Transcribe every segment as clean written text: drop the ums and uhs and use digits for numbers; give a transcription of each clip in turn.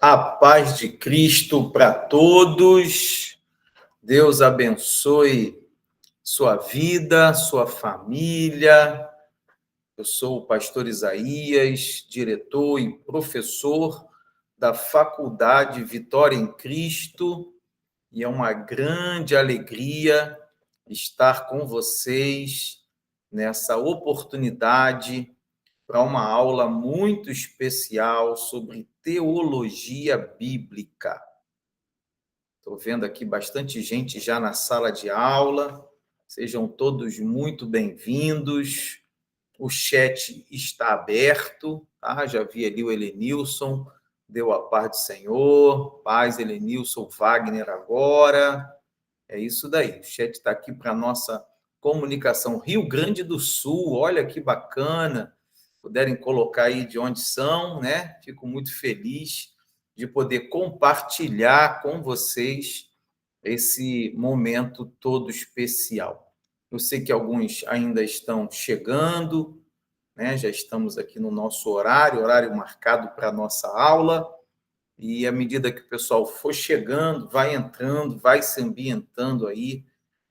A paz de Cristo para todos. Deus abençoe sua vida, sua família. Eu sou o pastor Isaías, diretor e professor da Faculdade Vitória em Cristo, e é uma grande alegria estar com vocês nessa oportunidade para uma aula muito especial sobre teologia bíblica. Estou vendo aqui bastante gente já na sala de aula. Sejam todos muito bem-vindos. O chat está aberto, tá? Já vi ali o Helenilson, deu a paz do Senhor. Paz, Helenilson, Wagner agora. É isso daí. O chat está aqui para a nossa comunicação. Rio Grande do Sul, olha que bacana. Puderem colocar aí de onde são, né? Fico muito feliz de poder compartilhar com vocês esse momento todo especial. Eu sei que alguns ainda estão chegando, né? Já estamos aqui no nosso horário marcado para a nossa aula, e à medida que o pessoal for chegando, vai entrando, vai se ambientando aí,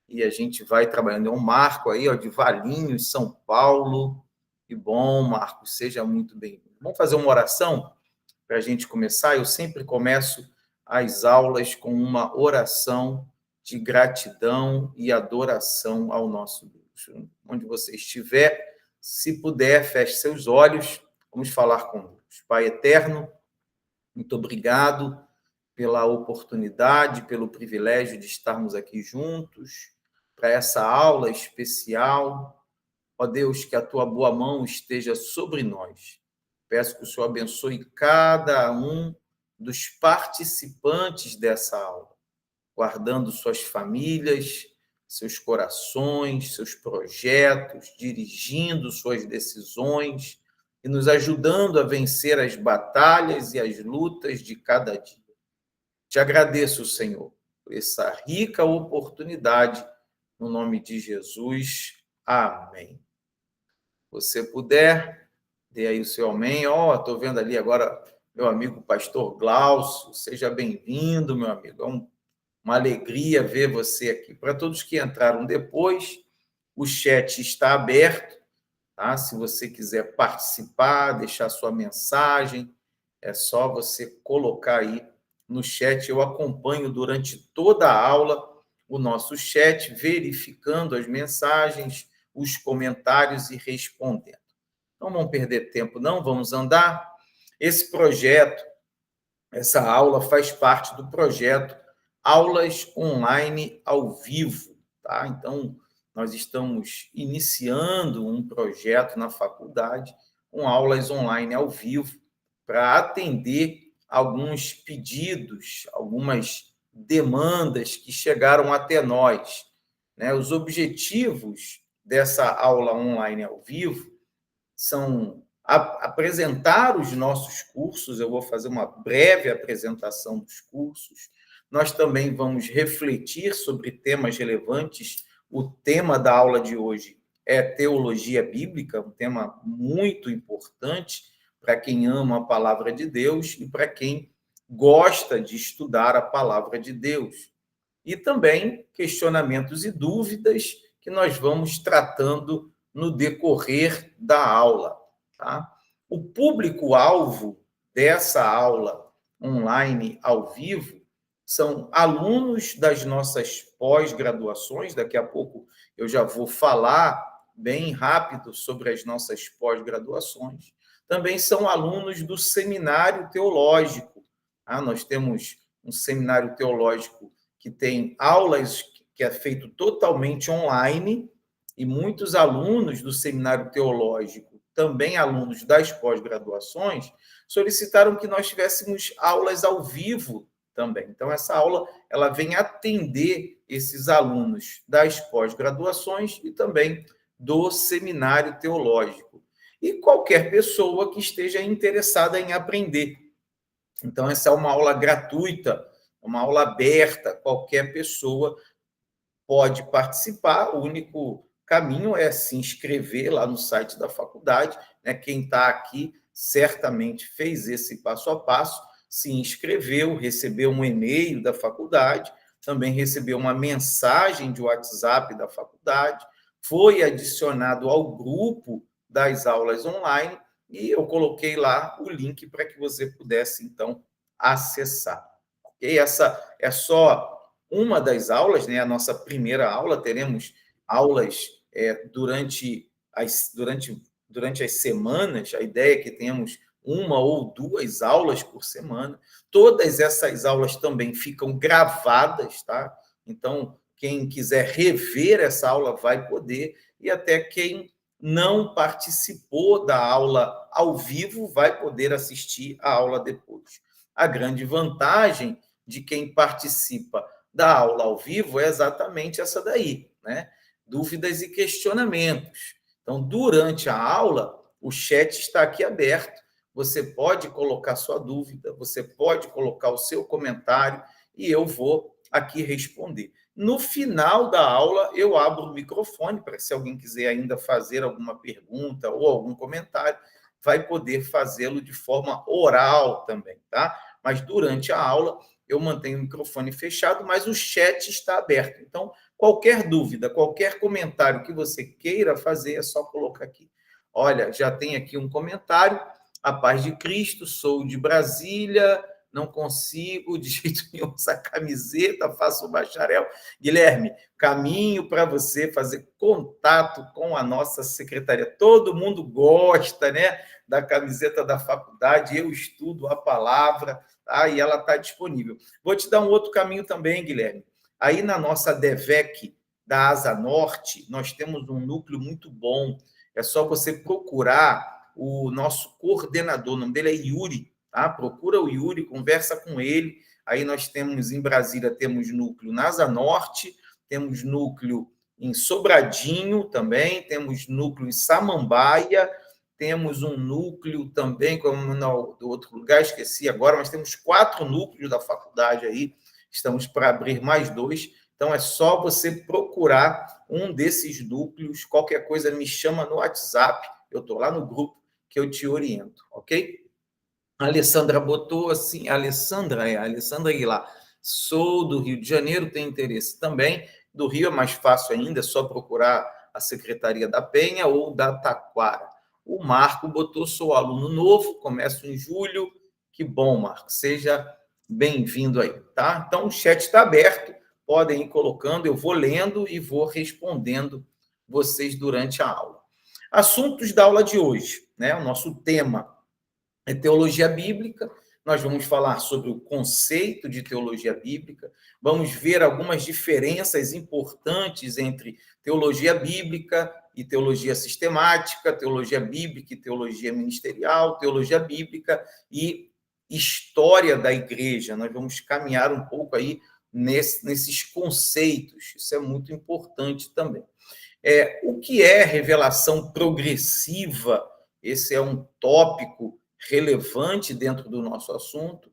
e a gente vai trabalhando. É um Marco aí, ó, de Valinhos, São Paulo. Que bom, Marcos, seja muito bem-vindo. Vamos fazer uma oração para a gente começar? Eu sempre começo as aulas com uma oração de gratidão e adoração ao nosso Deus. Onde você estiver, se puder, feche seus olhos, vamos falar com Deus. Pai eterno, muito obrigado pela oportunidade, pelo privilégio de estarmos aqui juntos para essa aula especial. Ó Deus, que a tua boa mão esteja sobre nós. Peço que o Senhor abençoe cada um dos participantes dessa aula, guardando suas famílias, seus corações, seus projetos, dirigindo suas decisões e nos ajudando a vencer as batalhas e as lutas de cada dia. Te agradeço, Senhor, por essa rica oportunidade, no nome de Jesus. Amém. Você puder, dê aí o seu amém. Estou vendo ali agora meu amigo pastor Glaucio. Seja bem-vindo, meu amigo. Uma alegria ver você aqui. Para todos que entraram depois, o chat está aberto, tá? Se você quiser participar, deixar sua mensagem, é só você colocar aí no chat. Eu acompanho durante toda a aula o nosso chat, verificando as mensagens, os comentários e respondendo. Não vamos perder tempo, não, vamos andar. Esse projeto, essa aula faz parte do projeto Aulas Online ao Vivo, tá? Então, nós estamos iniciando um projeto na faculdade com aulas online ao vivo para atender alguns pedidos, algumas demandas que chegaram até nós, né? Os objetivos dessa aula online ao vivo são apresentar os nossos cursos. Eu vou fazer uma breve apresentação dos cursos. Nós também vamos refletir sobre temas relevantes. O tema da aula de hoje é teologia bíblica, um tema muito importante para quem ama a palavra de Deus e para quem gosta de estudar a palavra de Deus. E também questionamentos e dúvidas que nós vamos tratando no decorrer da aula, tá? O público-alvo dessa aula online ao vivo são alunos das nossas pós-graduações. Daqui a pouco eu já vou falar bem rápido sobre as nossas pós-graduações. Também são alunos do seminário teológico. Nós temos um seminário teológico que tem aulas que é feito totalmente online, e muitos alunos do seminário teológico, também alunos das pós-graduações, solicitaram que nós tivéssemos aulas ao vivo também. Então, essa aula ela vem atender esses alunos das pós-graduações e também do seminário teológico. E qualquer pessoa que esteja interessada em aprender. Então, essa é uma aula gratuita, uma aula aberta, qualquer pessoa pode participar. O único caminho é se inscrever lá no site da faculdade, né? Quem está aqui certamente fez esse passo a passo. se inscreveu, recebeu um e-mail da faculdade, também recebeu uma mensagem de WhatsApp da faculdade, foi adicionado ao grupo das aulas online e eu coloquei lá o link para que você pudesse, então, acessar. Ok? Essa é só uma das aulas, né? A nossa primeira aula, teremos aulas durante as semanas, a ideia é que tenhamos uma ou duas aulas por semana. Todas essas aulas também ficam gravadas, tá? Então, quem quiser rever essa aula vai poder, e até quem não participou da aula ao vivo vai poder assistir a aula depois. A grande vantagem de quem participa da aula ao vivo é exatamente essa daí, né? Dúvidas e questionamentos. Então, durante a aula, o chat está aqui aberto. Você pode colocar sua dúvida, você pode colocar o seu comentário e eu vou aqui responder. No final da aula, eu abro o microfone para se alguém quiser ainda fazer alguma pergunta ou algum comentário, vai poder fazê-lo de forma oral também, tá? Mas durante a aula, eu mantenho o microfone fechado, mas o chat está aberto. Então, qualquer dúvida, qualquer comentário que você queira fazer, é só colocar aqui. Olha, já tem aqui um comentário. A paz de Cristo, sou de Brasília, não consigo de jeito nenhum usar camiseta, faço o bacharel. Guilherme, caminho para você fazer contato com a nossa secretaria. Todo mundo gosta, né, da camiseta da faculdade, eu estudo a palavra, tá? E ela está disponível. Vou te dar um outro caminho também, Guilherme. Aí na nossa DEVEC da Asa Norte, nós temos um núcleo muito bom. É só você procurar o nosso coordenador, o nome dele é Yuri, tá? Procura o Yuri, conversa com ele. Aí nós temos em Brasília, temos núcleo na Asa Norte, temos núcleo em Sobradinho também, temos núcleo em Samambaia, temos um núcleo também, como no, do outro lugar, esqueci agora, mas temos 4 núcleos da faculdade aí, estamos para abrir mais 2. Então, é só você procurar um desses núcleos, qualquer coisa me chama no WhatsApp, eu estou lá no grupo que eu te oriento, ok? A Alessandra botou assim, a Alessandra Aguilar, sou do Rio de Janeiro, tenho interesse também, do Rio é mais fácil ainda, é só procurar a Secretaria da Penha ou da Taquara. O Marco botou, sou aluno novo, começo em julho, que bom, Marco, seja bem-vindo aí, tá? Então, o chat está aberto, podem ir colocando, eu vou lendo e vou respondendo vocês durante a aula. Assuntos da aula de hoje, né? O nosso tema é teologia bíblica. Nós vamos falar sobre o conceito de teologia bíblica, vamos ver algumas diferenças importantes entre teologia bíblica e teologia sistemática, teologia bíblica e teologia ministerial, teologia bíblica e história da igreja. Nós vamos caminhar um pouco aí nesses conceitos, isso é muito importante também. O que é revelação progressiva? Esse é um tópico relevante dentro do nosso assunto.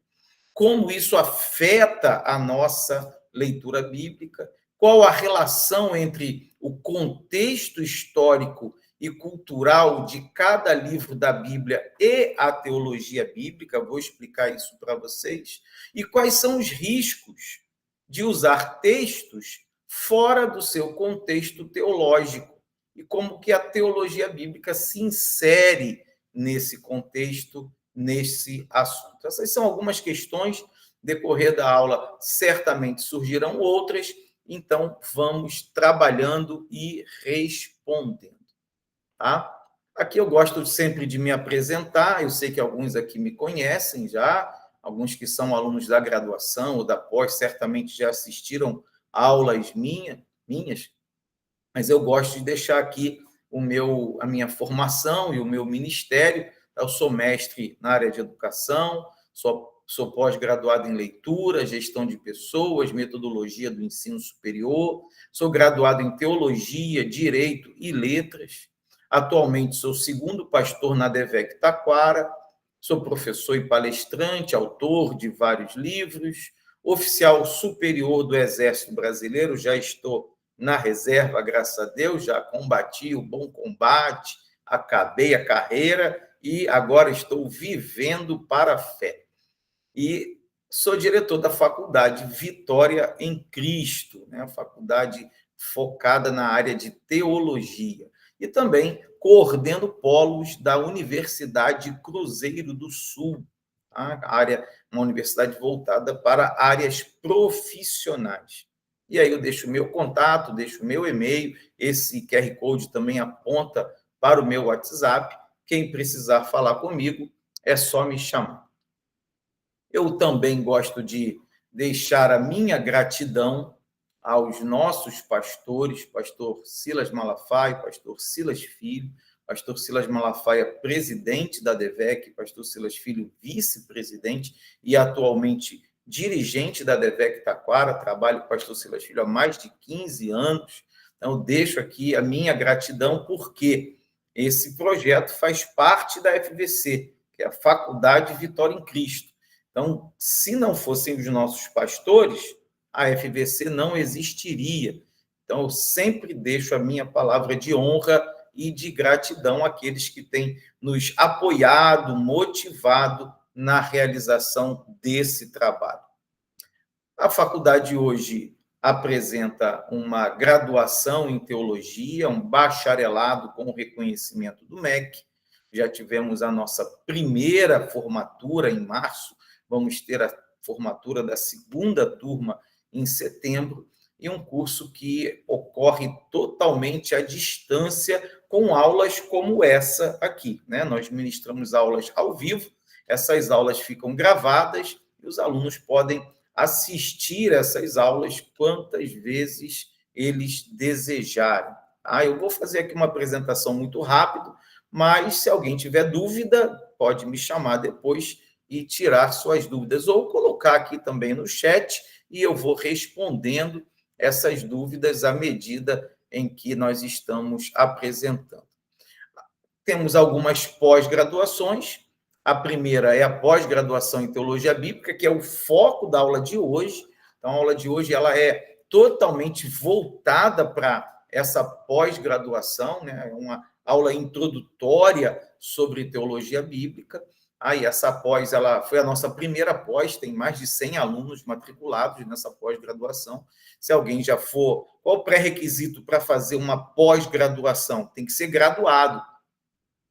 Como isso afeta a nossa leitura bíblica? Qual a relação entre o contexto histórico e cultural de cada livro da Bíblia e a teologia bíblica? Vou explicar isso para vocês. E quais são os riscos de usar textos fora do seu contexto teológico e como que a teologia bíblica se insere nesse contexto, nesse assunto. Essas são algumas questões, decorrer da aula certamente surgirão outras, então vamos trabalhando e respondendo, tá? Aqui eu gosto sempre de me apresentar, eu sei que alguns aqui me conhecem já, alguns que são alunos da graduação ou da pós certamente já assistiram aulas minhas, mas eu gosto de deixar aqui a minha formação e o meu ministério. Eu sou mestre na área de educação, sou pós-graduado em leitura, gestão de pessoas, metodologia do ensino superior, sou graduado em teologia, direito e letras. Atualmente sou segundo pastor na DEVEC Taquara, sou professor e palestrante, autor de vários livros, oficial superior do Exército Brasileiro, já estou na reserva, graças a Deus, já combati o bom combate, acabei a carreira e agora estou vivendo para a fé. e sou diretor da Faculdade Vitória em Cristo, né? Faculdade focada na área de teologia. E também coordeno polos da Universidade Cruzeiro do Sul, tá? Uma universidade voltada para áreas profissionais. E aí eu deixo o meu contato, deixo o meu e-mail, esse QR Code também aponta para o meu WhatsApp. Quem precisar falar comigo, é só me chamar. Eu também gosto de deixar a minha gratidão aos nossos pastores, pastor Silas Malafaia, pastor Silas Filho, pastor Silas Malafaia, presidente da DEVEC, pastor Silas Filho, vice-presidente e atualmente dirigente da DEVEC Taquara, trabalho com o pastor Silas Filho há mais de 15 anos. Então, deixo aqui a minha gratidão, porque esse projeto faz parte da FVC, que é a Faculdade Vitória em Cristo. Então, se não fossem os nossos pastores, a FVC não existiria. Então, eu sempre deixo a minha palavra de honra e de gratidão àqueles que têm nos apoiado, motivado na realização desse trabalho. A faculdade hoje apresenta uma graduação em teologia, um bacharelado com reconhecimento do MEC. Já tivemos a nossa primeira formatura em março, vamos ter a formatura da segunda turma em setembro, e um curso que ocorre totalmente à distância, com aulas como essa aqui, né? Nós ministramos aulas ao vivo, essas aulas ficam gravadas e os alunos podem assistir essas aulas quantas vezes eles desejarem. Eu vou fazer aqui uma apresentação muito rápida, mas se alguém tiver dúvida, pode me chamar depois e tirar suas dúvidas, ou colocar aqui também no chat, e eu vou respondendo essas dúvidas à medida em que nós estamos apresentando. Temos algumas pós-graduações. A primeira é a pós-graduação em Teologia Bíblica, que é o foco da aula de hoje. Então, a aula de hoje ela é totalmente voltada para essa pós-graduação, né? É uma aula introdutória sobre Teologia Bíblica. Aí, essa pós, ela foi a nossa primeira pós, tem mais de 100 alunos matriculados nessa pós-graduação. Se alguém já for... Qual o pré-requisito para fazer uma pós-graduação? Tem que ser graduado.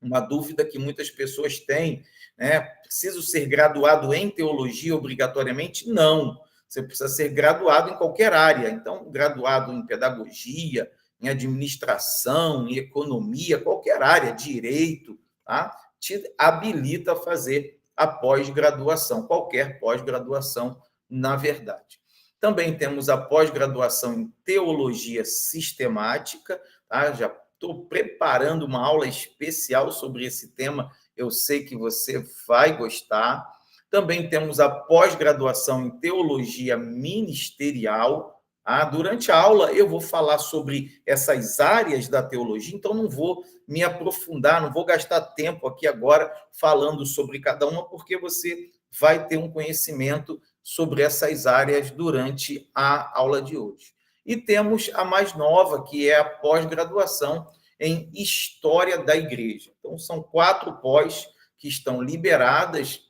Uma dúvida que muitas pessoas têm, né? Preciso ser graduado em teologia obrigatoriamente? Não. Você precisa ser graduado em qualquer área. Então, graduado em pedagogia, em administração, em economia, qualquer área, direito, tá? Te habilita a fazer a pós-graduação, qualquer pós-graduação, na verdade. Também temos a pós-graduação em teologia sistemática, tá? Já estou preparando uma aula especial sobre esse tema, eu sei que você vai gostar. Também temos a pós-graduação em teologia ministerial. Durante a aula eu vou falar sobre essas áreas da teologia, então não vou me aprofundar, não vou gastar tempo aqui agora falando sobre cada uma, porque você vai ter um conhecimento sobre essas áreas durante a aula de hoje. E temos a mais nova, que é a pós-graduação em História da Igreja. Então, são 4 pós que estão liberadas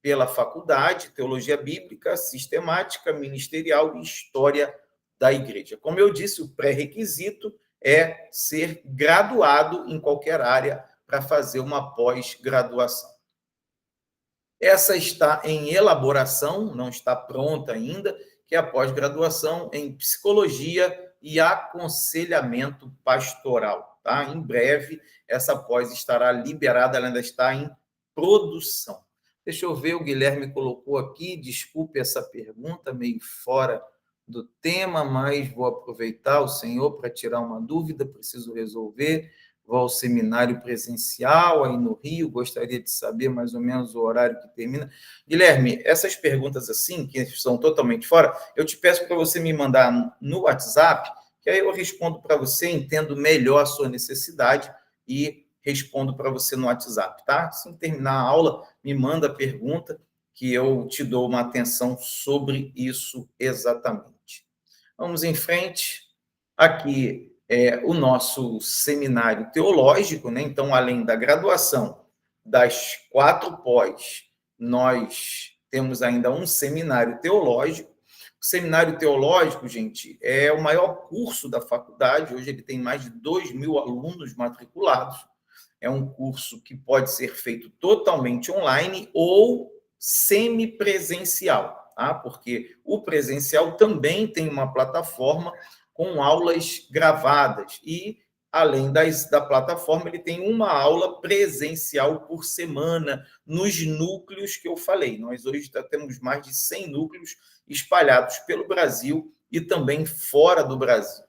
pela faculdade, Teologia Bíblica, Sistemática, Ministerial e História da Igreja. Como eu disse, o pré-requisito é ser graduado em qualquer área para fazer uma pós-graduação. Essa está em elaboração, não está pronta ainda, que é a pós-graduação em Psicologia e Aconselhamento Pastoral. Tá? Em breve, essa pós estará liberada, ela ainda está em produção. Deixa eu ver, o Guilherme colocou aqui, desculpe essa pergunta, meio fora do tema, mas vou aproveitar o senhor para tirar uma dúvida, preciso resolver. Vou ao seminário presencial aí no Rio, gostaria de saber mais ou menos o horário que termina. Guilherme, essas perguntas assim, que são totalmente fora, eu te peço para você me mandar no WhatsApp, que aí eu respondo para você, entendo melhor a sua necessidade e respondo para você no WhatsApp, tá? Assim terminar a aula, me manda a pergunta que eu te dou uma atenção sobre isso exatamente. Vamos em frente. Aqui o nosso seminário teológico, né? Então, além da graduação das 4 pós, nós temos ainda um seminário teológico. O seminário teológico, gente, é o maior curso da faculdade. Hoje ele tem mais de 2.000 alunos matriculados. É um curso que pode ser feito totalmente online ou semipresencial, tá? Porque o presencial também tem uma plataforma com aulas gravadas e, além da plataforma, ele tem uma aula presencial por semana nos núcleos que eu falei. Nós hoje já temos mais de 100 núcleos espalhados pelo Brasil e também fora do Brasil.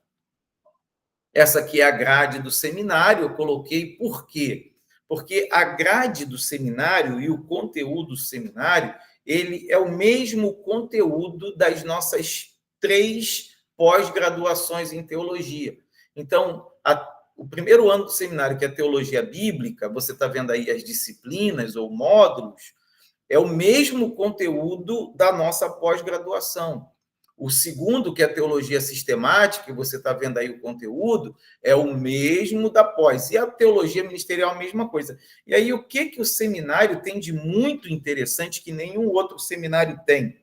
Essa aqui é a grade do seminário, eu coloquei por quê? Porque a grade do seminário e o conteúdo do seminário, ele é o mesmo conteúdo das nossas 3 pós-graduações em teologia. Então, o primeiro ano do seminário, que é teologia bíblica, você está vendo aí as disciplinas ou módulos, é o mesmo conteúdo da nossa pós-graduação. O segundo, que é a teologia sistemática, que você está vendo aí o conteúdo, é o mesmo da pós. E a teologia ministerial, a mesma coisa. E aí, o que o seminário tem de muito interessante que nenhum outro seminário tem?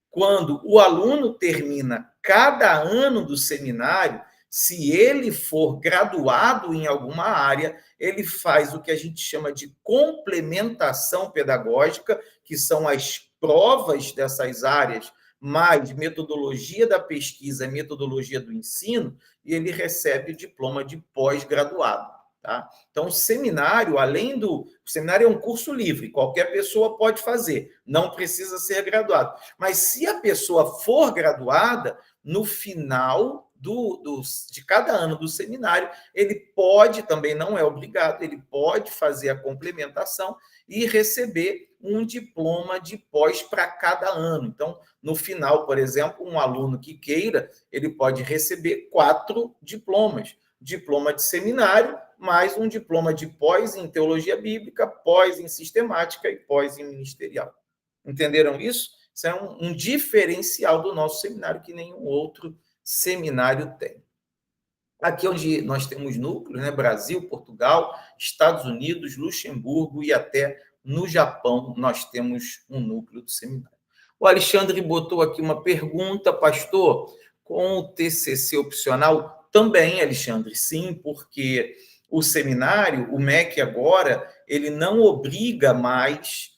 Quando o aluno termina cada ano do seminário, se ele for graduado em alguma área, ele faz o que a gente chama de complementação pedagógica, que são as provas dessas áreas, mais metodologia da pesquisa, metodologia do ensino, e ele recebe o diploma de pós-graduado. Tá? Então, o seminário, o seminário é um curso livre, qualquer pessoa pode fazer, não precisa ser graduado. Mas se a pessoa for graduada, no final de cada ano do seminário, ele pode, também não é obrigado, ele pode fazer a complementação e receber um diploma de pós para cada ano. Então, no final, por exemplo, um aluno que queira, ele pode receber 4 diplomas. Diploma de seminário, mais um diploma de pós em teologia bíblica, pós em sistemática e pós em ministerial. Entenderam isso? Isso é um diferencial do nosso seminário que nenhum outro seminário tem. Aqui onde nós temos núcleos, né? Brasil, Portugal, Estados Unidos, Luxemburgo e até no Japão nós temos um núcleo do seminário. O Alexandre botou aqui uma pergunta, pastor, com o TCC opcional também, Alexandre, sim, porque o seminário, o MEC agora, ele não obriga mais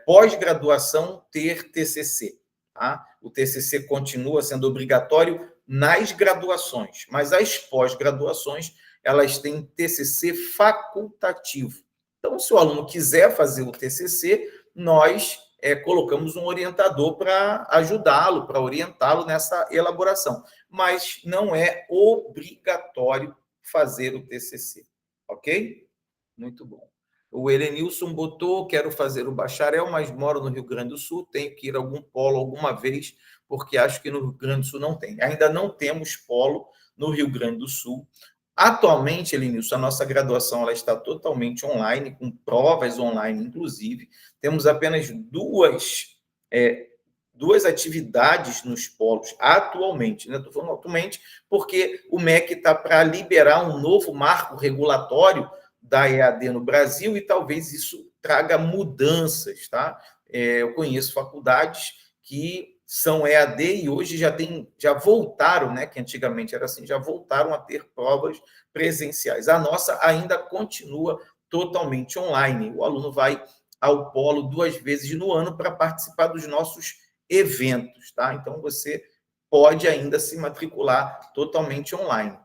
pós-graduação ter TCC. Tá? O TCC continua sendo obrigatório nas graduações, mas as pós-graduações, elas têm TCC facultativo. Então, se o aluno quiser fazer o TCC, nós colocamos um orientador para ajudá-lo, para orientá-lo nessa elaboração, mas não é obrigatório fazer o TCC, ok? Muito bom. O Helenilson botou, quero fazer o bacharel, mas moro no Rio Grande do Sul, tenho que ir a algum polo alguma vez, porque acho que no Rio Grande do Sul não tem. Ainda não temos polo no Rio Grande do Sul. Atualmente, Helenilson, a nossa graduação ela está totalmente online, com provas online, inclusive. Temos apenas duas atividades nos polos, atualmente. Estou falando atualmente porque o MEC está para liberar um novo marco regulatório da EAD no Brasil e talvez isso traga mudanças, tá? Eu conheço faculdades que são EAD e hoje já voltaram, né? Que antigamente era assim, já voltaram a ter provas presenciais. A nossa ainda continua totalmente online. O aluno vai ao polo 2 vezes no ano para participar dos nossos eventos, tá? Então você pode ainda se matricular totalmente online.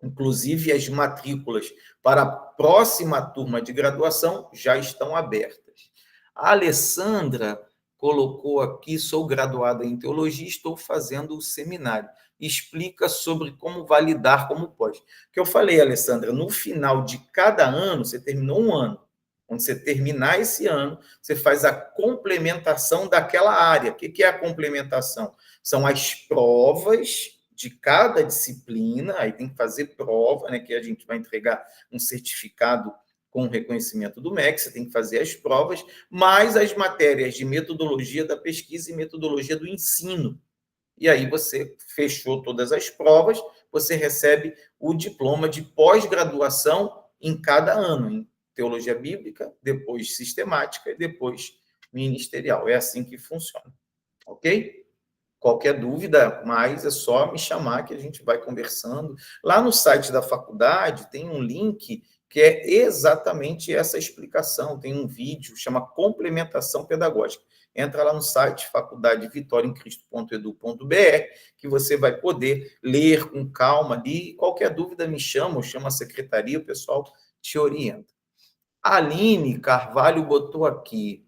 Inclusive, as matrículas para a próxima turma de graduação já estão abertas. A Alessandra colocou aqui, sou graduada em teologia, estou fazendo o seminário. Explica sobre como validar como pós. O que eu falei, Alessandra, no final de cada ano, você terminou um ano. Quando você terminar esse ano, você faz a complementação daquela área. O que é a complementação? São as provas de cada disciplina, aí tem que fazer prova, né, que a gente vai entregar um certificado com reconhecimento do MEC, você tem que fazer as provas, mais as matérias de metodologia da pesquisa e metodologia do ensino. E aí você fechou todas as provas, você recebe o diploma de pós-graduação em cada ano, em teologia bíblica, depois sistemática e depois ministerial. É assim que funciona, ok? Qualquer dúvida, mais é só me chamar que a gente vai conversando. Lá no site da faculdade tem um link que é exatamente essa explicação. Tem um vídeo, chama Complementação Pedagógica. Entra lá no site faculdadevitoriaemcristo.edu.br, que você vai poder ler com calma ali. Qualquer dúvida me chama, ou chama a secretaria, o pessoal te orienta. A Aline Carvalho botou aqui,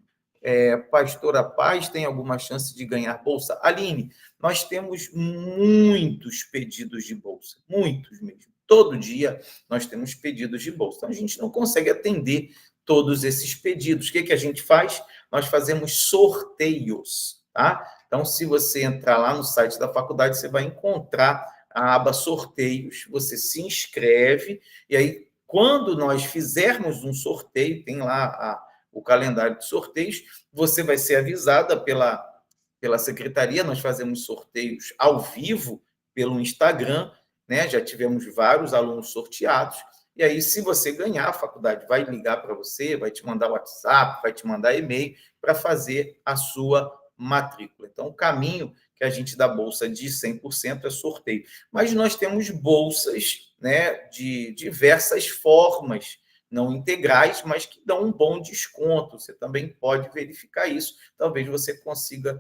Pastora Paz tem alguma chance de ganhar bolsa? Aline, nós temos muitos pedidos de bolsa, muitos mesmo. Todo dia nós temos pedidos de bolsa. Então, a gente não consegue atender todos esses pedidos. O que, que a gente faz? Nós fazemos sorteios, tá? Então, se você entrar lá no site da faculdade, você vai encontrar a aba sorteios, você se inscreve, e aí, quando nós fizermos um sorteio, tem lá o calendário de sorteios, você vai ser avisada pela secretaria, nós fazemos sorteios ao vivo pelo Instagram, né? Já tivemos vários alunos sorteados, e aí, se você ganhar, a faculdade vai ligar para você, vai te mandar WhatsApp, vai te mandar e-mail para fazer a sua matrícula. Então, o caminho que a gente dá bolsa de 100% é sorteio. Mas nós temos bolsas, né, de diversas formas, não integrais, mas que dão um bom desconto. Você também pode verificar isso. Talvez você consiga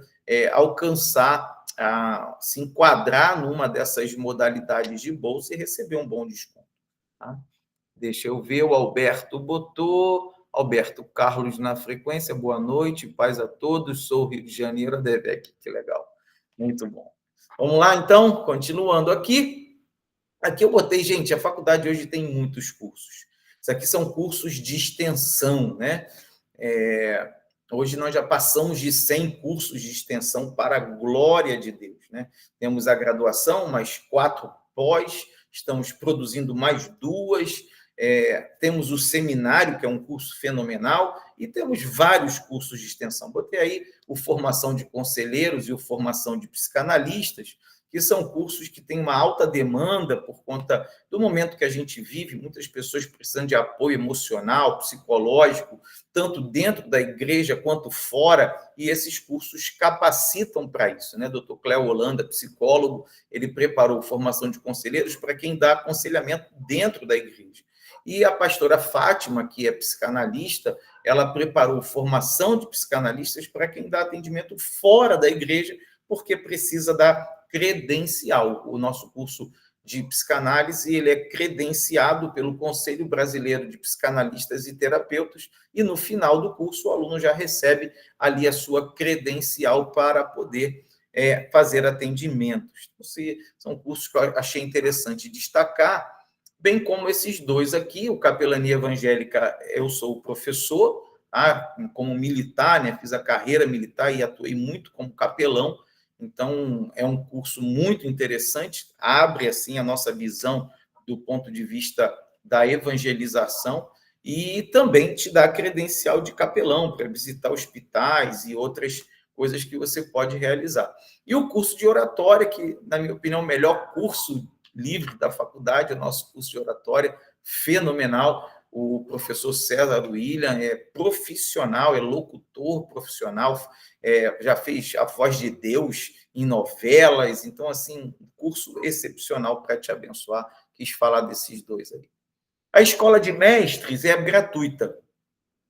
alcançar, se enquadrar numa dessas modalidades de bolsa e receber um bom desconto. Tá? Deixa eu ver, o Alberto botou. Alberto Carlos na frequência, boa noite, paz a todos, sou Rio de Janeiro, Adevec, que legal, muito bom. Vamos lá, então, continuando aqui. Aqui eu botei, gente, a faculdade hoje tem muitos cursos. Isso aqui são cursos de extensão, né? Hoje nós já passamos de 100 cursos de extensão para a glória de Deus, né? Temos a graduação, mais 4 pós, estamos produzindo mais 2, temos o seminário, que é um curso fenomenal, e temos vários cursos de extensão. Botei aí o Formação de Conselheiros e o Formação de Psicanalistas, que são cursos que têm uma alta demanda por conta do momento que a gente vive, muitas pessoas precisando de apoio emocional, psicológico, tanto dentro da igreja quanto fora, e esses cursos capacitam para isso, né? Dr. Cléo Holanda, psicólogo, ele preparou formação de conselheiros para quem dá aconselhamento dentro da igreja. E a pastora Fátima, que é psicanalista, ela preparou formação de psicanalistas para quem dá atendimento fora da igreja, porque precisa da credencial. O nosso curso de psicanálise, ele é credenciado pelo Conselho Brasileiro de Psicanalistas e Terapeutas, e no final do curso o aluno já recebe ali a sua credencial para poder fazer atendimentos. São cursos que eu achei interessante destacar, bem como esses dois aqui, o Capelania Evangélica, eu sou o professor, como militar, né, fiz a carreira militar e atuei muito como capelão. Então, é um curso muito interessante, abre assim a nossa visão do ponto de vista da evangelização e também te dá credencial de capelão para visitar hospitais e outras coisas que você pode realizar. E o curso de oratória, que, na minha opinião, é o melhor curso livre da faculdade, o nosso curso de oratória, fenomenal. O professor César William é profissional, é locutor profissional, já fez a voz de Deus em novelas, então, assim, um curso excepcional para te abençoar. Quis falar desses dois aí. A escola de mestres é gratuita,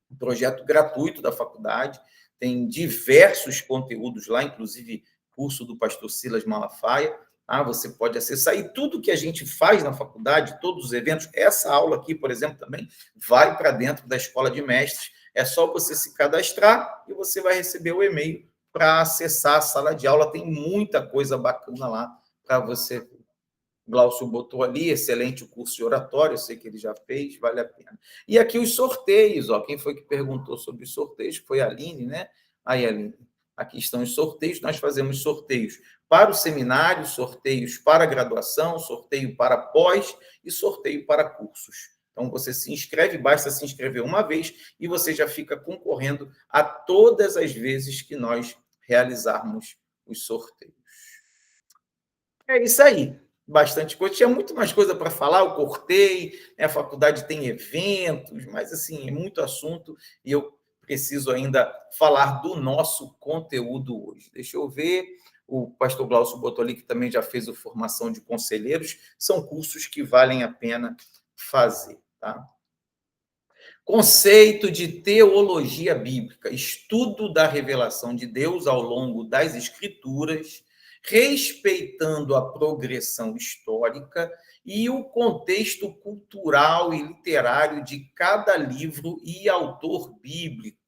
um projeto gratuito da faculdade, tem diversos conteúdos lá, inclusive curso do pastor Silas Malafaia. Você pode acessar, e tudo que a gente faz na faculdade, todos os eventos, essa aula aqui, por exemplo, também vai para dentro da escola de mestres. É só você se cadastrar e você vai receber o e-mail para acessar a sala de aula. Tem muita coisa bacana lá para você. Glaucio botou ali, excelente o curso de oratório, eu sei que ele já fez, vale a pena. E aqui os sorteios, quem foi que perguntou sobre os sorteios? Foi a Aline, né? Aí, Aline, aqui estão os sorteios, nós fazemos sorteios para o seminário, sorteios para a graduação, sorteio para pós e sorteio para cursos. Então, você se inscreve, basta se inscrever uma vez e você já fica concorrendo a todas as vezes que nós realizarmos os sorteios. É isso aí. Bastante coisa. Tinha muito mais coisa para falar, eu cortei, a faculdade tem eventos, mas, assim, é muito assunto e eu preciso ainda falar do nosso conteúdo hoje. Deixa eu ver, o pastor Glaucio botou ali que também já fez a formação de conselheiros, são cursos que valem a pena fazer, tá? Conceito de teologia bíblica, estudo da revelação de Deus ao longo das Escrituras, respeitando a progressão histórica e o contexto cultural e literário de cada livro e autor bíblico.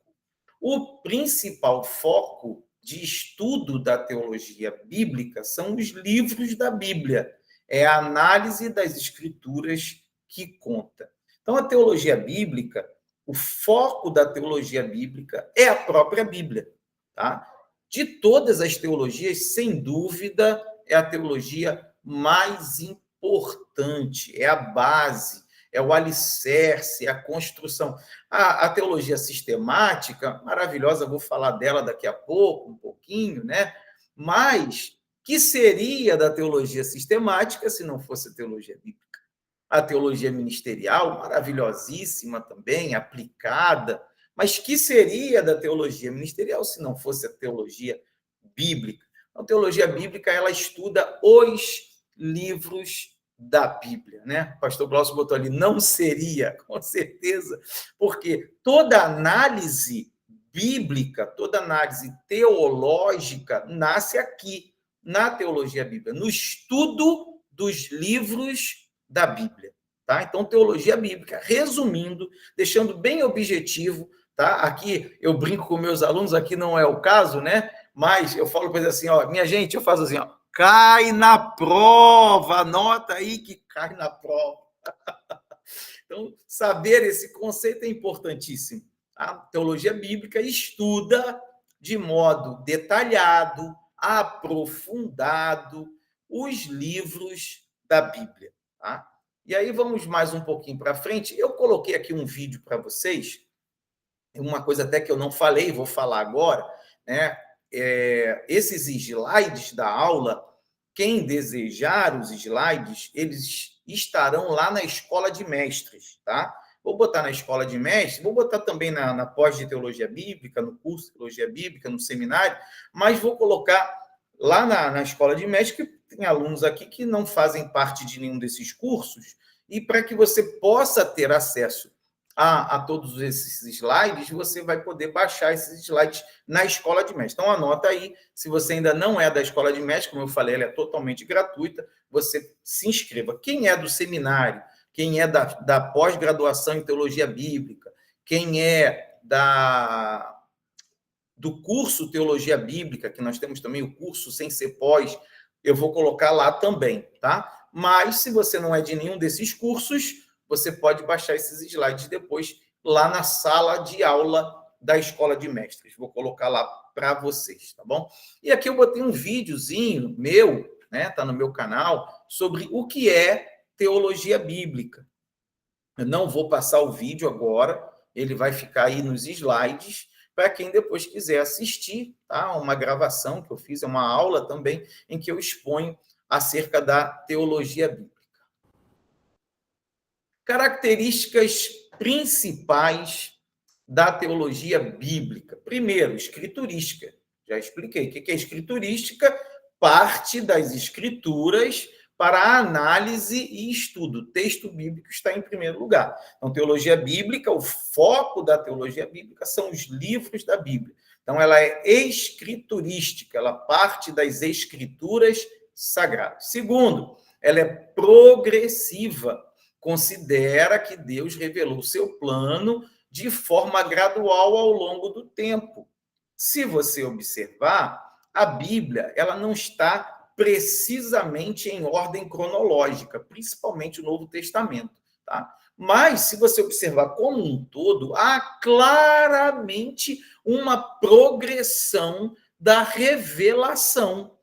O principal foco de estudo da teologia bíblica são os livros da Bíblia, é a análise das Escrituras que conta. Então, a teologia bíblica, o foco da teologia bíblica é a própria Bíblia, tá? De todas as teologias, sem dúvida, é a teologia mais importante, é a base, é o alicerce, é a construção. A teologia sistemática, maravilhosa, vou falar dela daqui a pouco, um pouquinho, né? Mas que seria da teologia sistemática se não fosse a teologia bíblica? A teologia ministerial, maravilhosíssima também, aplicada, mas que seria da teologia ministerial se não fosse a teologia bíblica? A teologia bíblica, ela estuda os livros da Bíblia, né? O pastor Glaucio botou ali, não seria, com certeza, porque toda análise bíblica, toda análise teológica nasce aqui, na teologia bíblica, no estudo dos livros da Bíblia, tá? Então, teologia bíblica, resumindo, deixando bem objetivo, tá? Aqui eu brinco com meus alunos, aqui não é o caso, né? Mas eu falo para eles assim, ó, minha gente, eu faço assim, ó, cai na prova, anota aí que cai na prova. Então, saber esse conceito é importantíssimo. A teologia bíblica estuda de modo detalhado, aprofundado, os livros da Bíblia, tá? E aí vamos mais um pouquinho para frente. Eu coloquei aqui um vídeo para vocês, uma coisa até que eu não falei, vou falar agora, né? Esses slides da aula, quem desejar os slides, eles estarão lá na Escola de Mestres, tá? Vou botar na Escola de Mestres, vou botar também na pós de Teologia Bíblica, no curso de Teologia Bíblica, no seminário, mas vou colocar lá na Escola de Mestres, que tem alunos aqui que não fazem parte de nenhum desses cursos, e para que você possa ter acesso a todos esses slides, você vai poder baixar esses slides na Escola de Mestres. Então, anota aí, se você ainda não é da Escola de Mestres, como eu falei, ela é totalmente gratuita, você se inscreva. Quem é do seminário, quem é da pós-graduação em Teologia Bíblica, quem é do curso Teologia Bíblica, que nós temos também o curso sem ser pós, eu vou colocar lá também, tá? Mas, se você não é de nenhum desses cursos, você pode baixar esses slides depois lá na sala de aula da Escola de Mestres. Vou colocar lá para vocês, tá bom? E aqui eu botei um videozinho meu, né? Tá no meu canal, sobre o que é teologia bíblica. Eu não vou passar o vídeo agora, ele vai ficar aí nos slides, para quem depois quiser assistir, tá? Uma gravação que eu fiz, é uma aula também, em que eu exponho acerca da teologia bíblica. Características principais da teologia bíblica. Primeiro, escriturística. Já expliquei. O que é escriturística? Parte das escrituras para a análise e estudo. O texto bíblico está em primeiro lugar. Então, teologia bíblica, o foco da teologia bíblica são os livros da Bíblia. Então, ela é escriturística, ela parte das escrituras sagradas. Segundo, ela é progressiva. Considera que Deus revelou seu plano de forma gradual ao longo do tempo. Se você observar, a Bíblia ela não está precisamente em ordem cronológica, principalmente o Novo Testamento, tá? Mas, se você observar como um todo, há claramente uma progressão da revelação.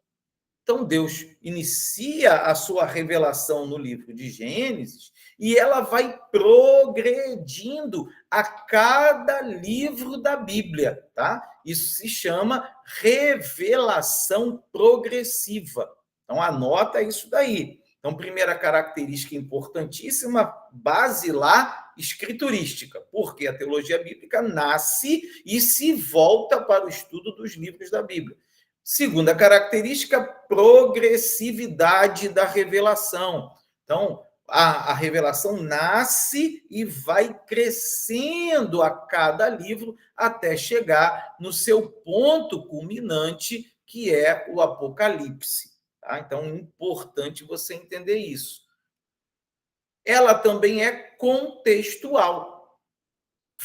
Então, Deus inicia a sua revelação no livro de Gênesis e ela vai progredindo a cada livro da Bíblia, tá? Isso se chama revelação progressiva. Então, anota isso daí. Então, primeira característica importantíssima, basilar, escriturística, porque a teologia bíblica nasce e se volta para o estudo dos livros da Bíblia. Segunda característica, progressividade da revelação. Então, a revelação nasce e vai crescendo a cada livro até chegar no seu ponto culminante, que é o Apocalipse. Tá? Então, é importante você entender isso. Ela também é contextual,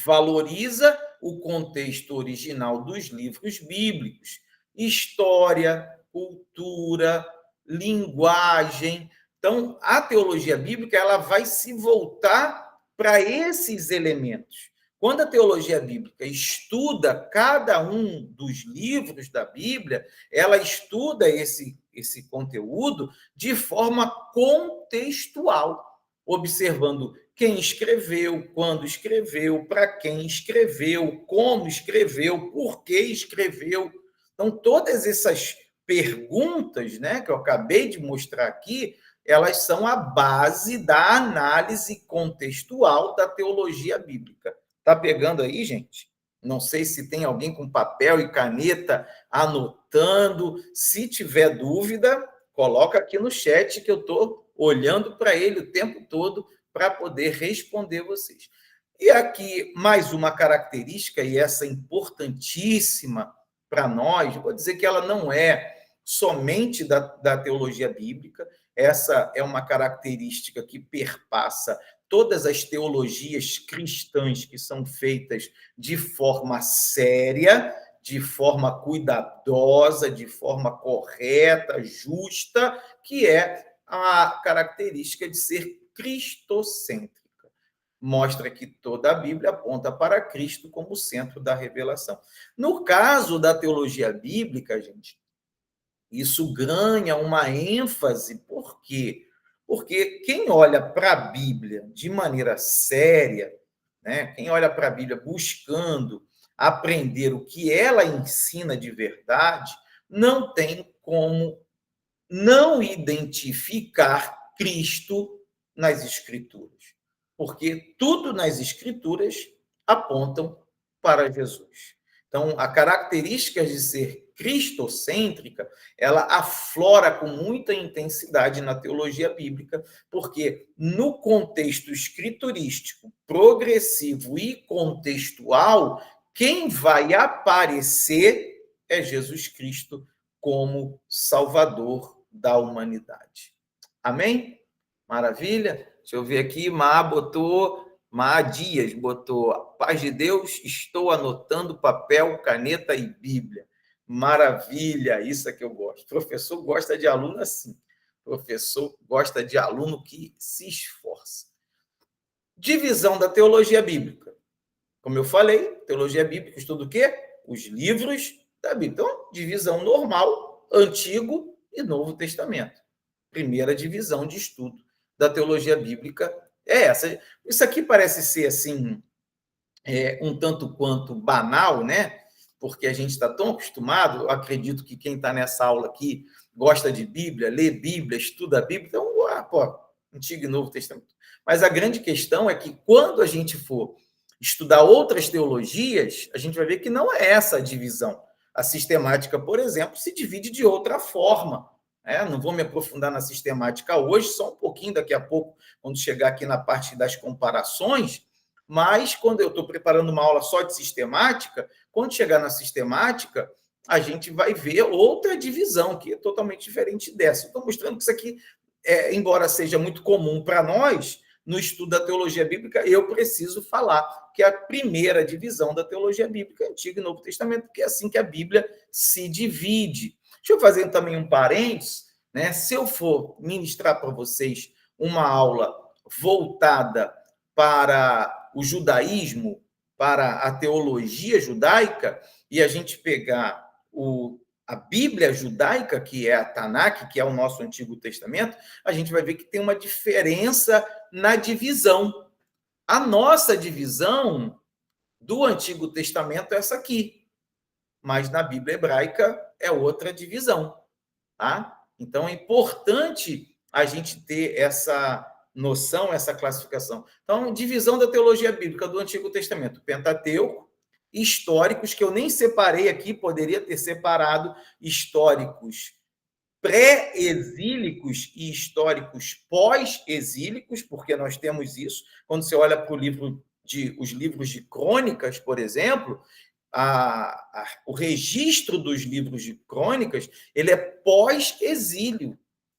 valoriza o contexto original dos livros bíblicos, história, cultura, linguagem. Então, a teologia bíblica ela vai se voltar para esses elementos. Quando a teologia bíblica estuda cada um dos livros da Bíblia, ela estuda esse conteúdo de forma contextual, observando quem escreveu, quando escreveu, para quem escreveu, como escreveu, por que escreveu. Então, todas essas perguntas, né, que eu acabei de mostrar aqui, elas são a base da análise contextual da teologia bíblica. Tá pegando aí, gente? Não sei se tem alguém com papel e caneta anotando. Se tiver dúvida, coloca aqui no chat que eu estou olhando para ele o tempo todo para poder responder vocês. E aqui, mais uma característica, e essa importantíssima para nós, vou dizer que ela não é somente da teologia bíblica, essa é uma característica que perpassa todas as teologias cristãs que são feitas de forma séria, de forma cuidadosa, de forma correta, justa, que é a característica de ser cristocêntrica. Mostra que toda a Bíblia aponta para Cristo como centro da revelação. No caso da teologia bíblica, gente, isso ganha uma ênfase, por quê? Porque quem olha para a Bíblia de maneira séria, né? Quem olha para a Bíblia buscando aprender o que ela ensina de verdade, não tem como não identificar Cristo nas Escrituras, porque tudo nas Escrituras apontam para Jesus. Então, a característica de ser cristocêntrica, ela aflora com muita intensidade na teologia bíblica, porque no contexto escriturístico, progressivo e contextual, quem vai aparecer é Jesus Cristo como Salvador da humanidade. Amém? Maravilha? Deixa eu ver aqui, Má Dias botou, paz de Deus, estou anotando papel, caneta e Bíblia. Maravilha, isso é que eu gosto. O professor gosta de aluno assim. O professor gosta de aluno que se esforça. Divisão da teologia bíblica. Como eu falei, teologia bíblica estuda o quê? Os livros da Bíblia. Então, divisão normal, Antigo e Novo Testamento. Primeira divisão de estudo da teologia bíblica é essa. Isso aqui parece ser assim um tanto quanto banal, né? Porque a gente está tão acostumado. Eu acredito que quem está nessa aula aqui gosta de Bíblia, lê Bíblia, estuda a Bíblia. Então, Antigo e Novo Testamento. Mas a grande questão é que quando a gente for estudar outras teologias, a gente vai ver que não é essa a divisão. A sistemática, por exemplo, se divide de outra forma. Não vou me aprofundar na sistemática hoje, só um pouquinho daqui a pouco, quando chegar aqui na parte das comparações, mas quando eu estou preparando uma aula só de sistemática, quando chegar na sistemática, a gente vai ver outra divisão, que é totalmente diferente dessa. Estou mostrando que isso aqui, embora seja muito comum para nós, no estudo da teologia bíblica, eu preciso falar que é a primeira divisão da teologia bíblica, Antigo e Novo Testamento, porque é assim que a Bíblia se divide. Deixa eu fazer também um parênteses, né? Se eu for ministrar para vocês uma aula voltada para o judaísmo, para a teologia judaica, e a gente pegar a Bíblia judaica, que é a Tanakh, que é o nosso Antigo Testamento, a gente vai ver que tem uma diferença na divisão. A nossa divisão do Antigo Testamento é essa aqui, mas na Bíblia hebraica é outra divisão, tá? Então é importante a gente ter essa noção, essa classificação. Então, divisão da teologia bíblica do Antigo Testamento, Pentateuco, históricos, que eu nem separei aqui, poderia ter separado históricos pré-exílicos e históricos pós-exílicos, porque nós temos isso. Quando você olha para os livros de crônicas, por exemplo, o registro dos livros de crônicas, ele é pós-exílio.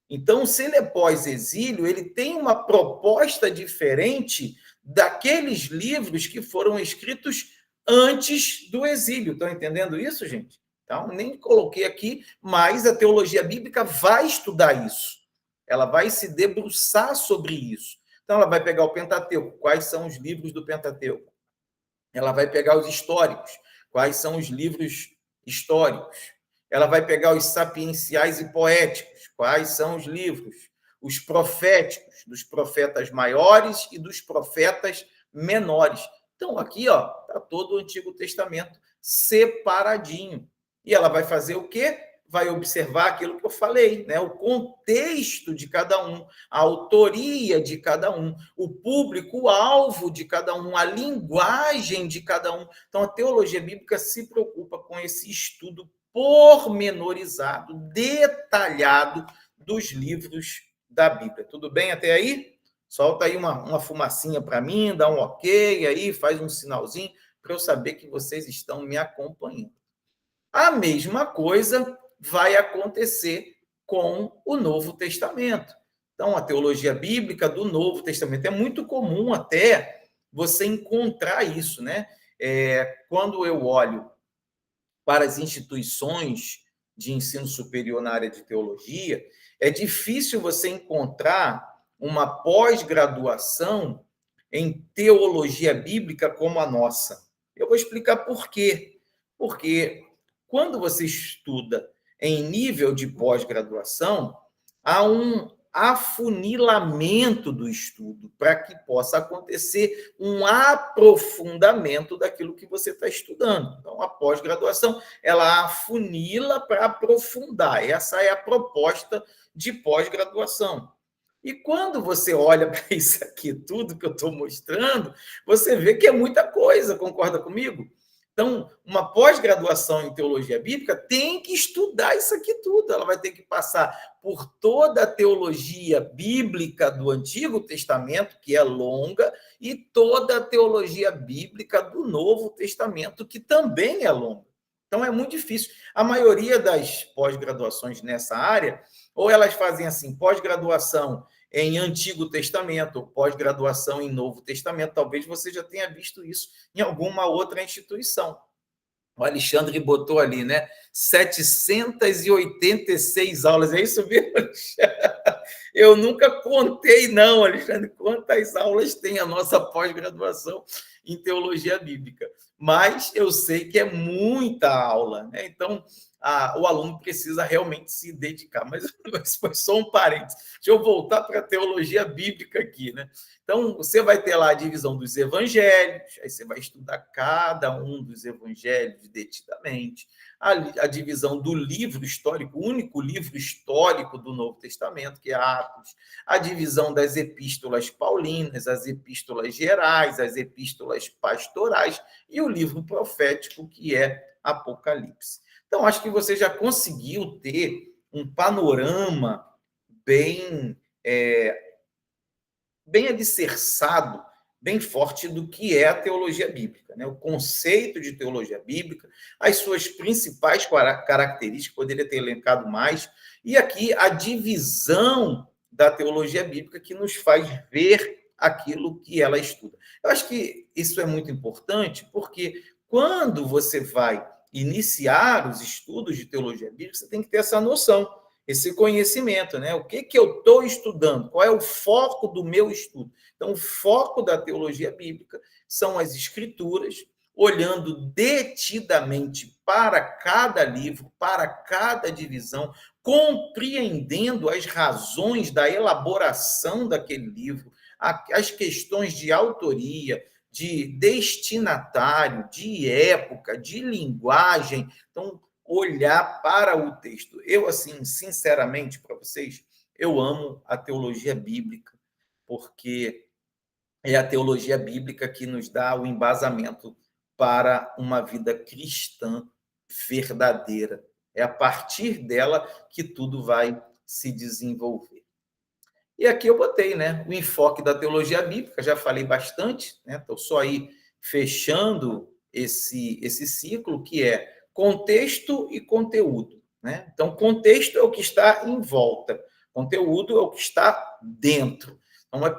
Então, se ele é pós-exílio, ele tem uma proposta diferente daqueles livros que foram escritos antes do exílio. Estão entendendo isso, gente? Então, nem coloquei aqui, mas a teologia bíblica vai estudar isso. Ela vai se debruçar sobre isso. Então, ela vai pegar o Pentateuco. Quais são os livros do Pentateuco? Ela vai pegar os históricos. Quais são os livros históricos? Ela vai pegar os sapienciais e poéticos. Quais são os livros? Os proféticos, dos profetas maiores e dos profetas menores. Então, aqui está todo o Antigo Testamento separadinho. E ela vai fazer o quê? Vai observar aquilo que eu falei, né? O contexto de cada um, a autoria de cada um, o público-alvo de cada um, a linguagem de cada um. Então, a teologia bíblica se preocupa com esse estudo pormenorizado, detalhado dos livros da Bíblia. Tudo bem até aí? Solta aí uma fumacinha para mim, dá um ok aí, faz um sinalzinho para eu saber que vocês estão me acompanhando. A mesma coisa vai acontecer com o Novo Testamento. Então, a teologia bíblica do Novo Testamento é muito comum até você encontrar isso, né? Quando eu olho para as instituições de ensino superior na área de teologia, é difícil você encontrar uma pós-graduação em teologia bíblica como a nossa. Eu vou explicar por quê. Porque quando você estuda em nível de pós-graduação, há um afunilamento do estudo para que possa acontecer um aprofundamento daquilo que você está estudando. Então, a pós-graduação, ela afunila para aprofundar. Essa é a proposta de pós-graduação. E quando você olha para isso aqui, tudo que eu estou mostrando, você vê que é muita coisa, concorda comigo? Então, uma pós-graduação em teologia bíblica tem que estudar isso aqui tudo. Ela vai ter que passar por toda a teologia bíblica do Antigo Testamento, que é longa, e toda a teologia bíblica do Novo Testamento, que também é longa. Então, é muito difícil. A maioria das pós-graduações nessa área, ou elas fazem assim, pós-graduação em Antigo Testamento, ou pós-graduação em Novo Testamento. Talvez você já tenha visto isso em alguma outra instituição. O Alexandre botou ali, né? 786 aulas. É isso mesmo, Alexandre? Eu nunca contei, não, Alexandre, quantas aulas tem a nossa pós-graduação em teologia bíblica. Mas eu sei que é muita aula, né? Então, o aluno precisa realmente se dedicar. Mas foi só um parênteses. Deixa eu voltar para a teologia bíblica aqui, né? Então, você vai ter lá a divisão dos evangelhos, aí você vai estudar cada um dos evangelhos detidamente, a divisão do livro histórico, o único livro histórico do Novo Testamento, que é Atos, a divisão das epístolas paulinas, as epístolas gerais, as epístolas pastorais e o livro profético, que é Apocalipse. Então, acho que você já conseguiu ter um panorama bem alicerçado, bem forte do que é a teologia bíblica, né? O conceito de teologia bíblica, as suas principais características, poderia ter elencado mais, e aqui a divisão da teologia bíblica que nos faz ver aquilo que ela estuda. Eu acho que isso é muito importante, porque quando você vai iniciar os estudos de teologia bíblica, você tem que ter essa noção, esse conhecimento, né? O que eu estou estudando? Qual é o foco do meu estudo? Então, o foco da teologia bíblica são as escrituras, olhando detidamente para cada livro, para cada divisão, compreendendo as razões da elaboração daquele livro, as questões de autoria, de destinatário, de época, de linguagem. Então, olhar para o texto. Eu, assim, sinceramente, para vocês, eu amo a teologia bíblica. porque é a teologia bíblica que nos dá o embasamento para uma vida cristã verdadeira. É a partir dela que tudo vai se desenvolver. E aqui eu botei, né, o enfoque da teologia bíblica, já falei bastante, né? Estou só aí fechando esse ciclo, que é contexto e conteúdo, né? Então, contexto é o que está em volta, conteúdo é o que está dentro. Então, vamos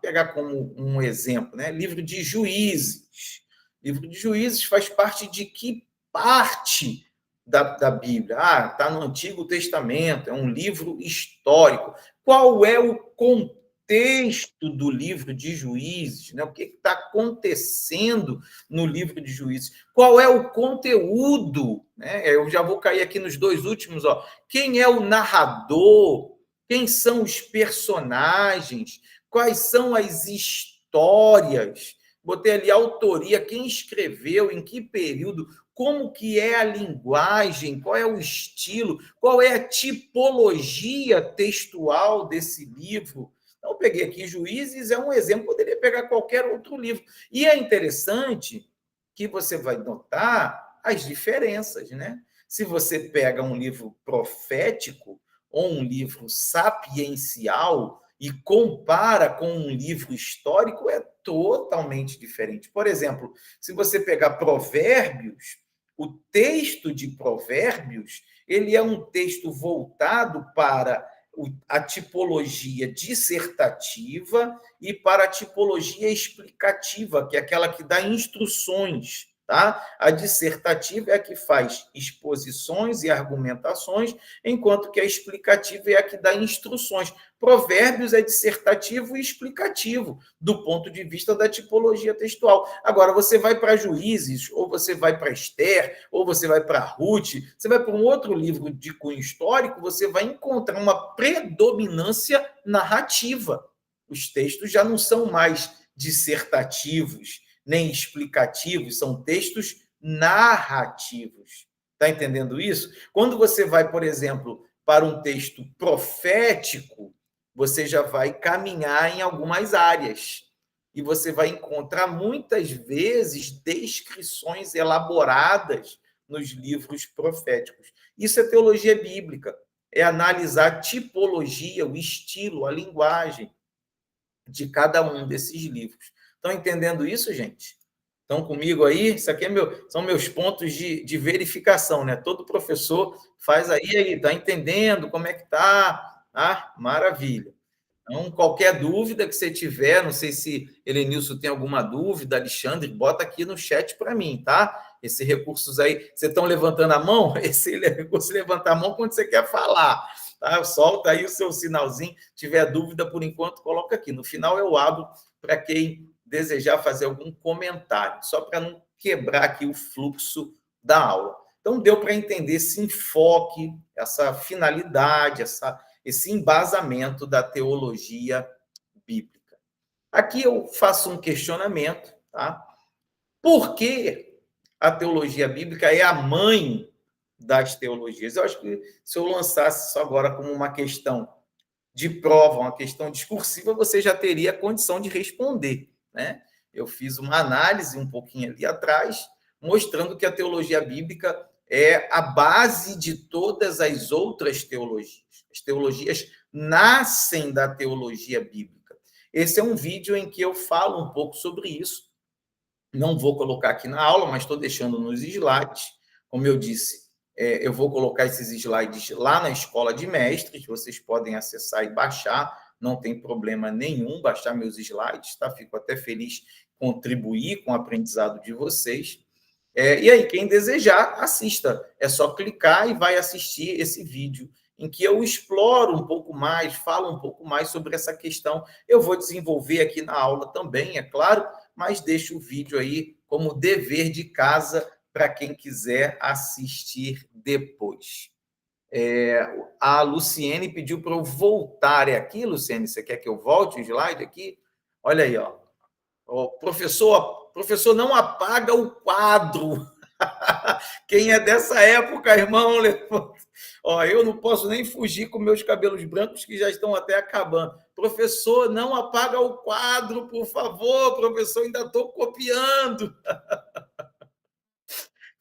pegar como um exemplo, né? Livro de Juízes. Livro de Juízes faz parte de que parte da Bíblia? Ah, está no Antigo Testamento, é um livro histórico. Qual é o contexto do livro de Juízes? Né? O que está acontecendo no livro de Juízes? Qual é o conteúdo? Né? Eu já vou cair aqui nos dois últimos. Ó. Quem é o narrador? Quem são os personagens? Quais são as histórias? Botei ali a autoria, quem escreveu, em que período, como que é a linguagem, qual é o estilo, qual é a tipologia textual desse livro. Então, eu peguei aqui Juízes, é um exemplo, poderia pegar qualquer outro livro. E é interessante que você vai notar as diferenças, né? Se você pega um livro profético ou um livro sapiencial e compara com um livro histórico, é totalmente diferente. Por exemplo, se você pegar Provérbios, o texto de Provérbios, ele é um texto voltado para a tipologia dissertativa e para a tipologia explicativa, que é aquela que dá instruções. Tá? A dissertativa é a que faz exposições e argumentações, enquanto que a explicativa é a que dá instruções. Provérbios é dissertativo e explicativo, do ponto de vista da tipologia textual. Agora, você vai para Juízes, ou você vai para Esther, ou você vai para Ruth, você vai para um outro livro de cunho histórico, você vai encontrar uma predominância narrativa. Os textos já não são mais dissertativos, nem explicativos, são textos narrativos. Está entendendo isso? Quando você vai, por exemplo, para um texto profético, você já vai caminhar em algumas áreas. E você vai encontrar, muitas vezes, descrições elaboradas nos livros proféticos. Isso é teologia bíblica. É analisar a tipologia, o estilo, a linguagem de cada um desses livros. Estão entendendo isso, gente? Estão comigo aí? Isso aqui são meus pontos de verificação, né? Todo professor faz aí, está entendendo como é que está? Ah, maravilha. Então, qualquer dúvida que você tiver, não sei se Helenilson tem alguma dúvida, Alexandre, bota aqui no chat para mim, tá? Esses recursos aí, vocês estão levantando a mão? Esse recurso levantar a mão quando você quer falar, tá? Solta aí o seu sinalzinho, tiver dúvida por enquanto, coloca aqui. No final eu abro para quem desejar fazer algum comentário, só para não quebrar aqui o fluxo da aula. Então, deu para entender esse enfoque, essa finalidade, esse embasamento da teologia bíblica. Aqui eu faço um questionamento, tá? Por que a teologia bíblica é a mãe das teologias? Eu acho que se eu lançasse isso agora como uma questão de prova, uma questão discursiva, você já teria condição de responder, né? Eu fiz uma análise um pouquinho ali atrás, mostrando que a teologia bíblica é a base de todas as outras teologias. As teologias nascem da teologia bíblica. Esse é um vídeo em que eu falo um pouco sobre isso. Não vou colocar aqui na aula, mas estou deixando nos slides. Como eu disse, eu vou colocar esses slides lá na Escola de Mestres, vocês podem acessar e baixar, não tem problema nenhum baixar meus slides, tá? Fico até feliz em contribuir com o aprendizado de vocês. E aí, quem desejar, assista. É só clicar e vai assistir esse vídeo, em que eu exploro um pouco mais, falo um pouco mais sobre essa questão. Eu vou desenvolver aqui na aula também, é claro, mas deixo o vídeo aí como dever de casa para quem quiser assistir depois. A Luciene pediu para eu voltar. É aqui, Luciene? Você quer que eu volte o slide aqui? Olha aí, ó. O professor não apaga o quadro. Quem é dessa época, irmão, levanta. Ó, eu não posso nem fugir com meus cabelos brancos que já estão até acabando. Professor, não apaga o quadro, por favor, professor, ainda estou copiando.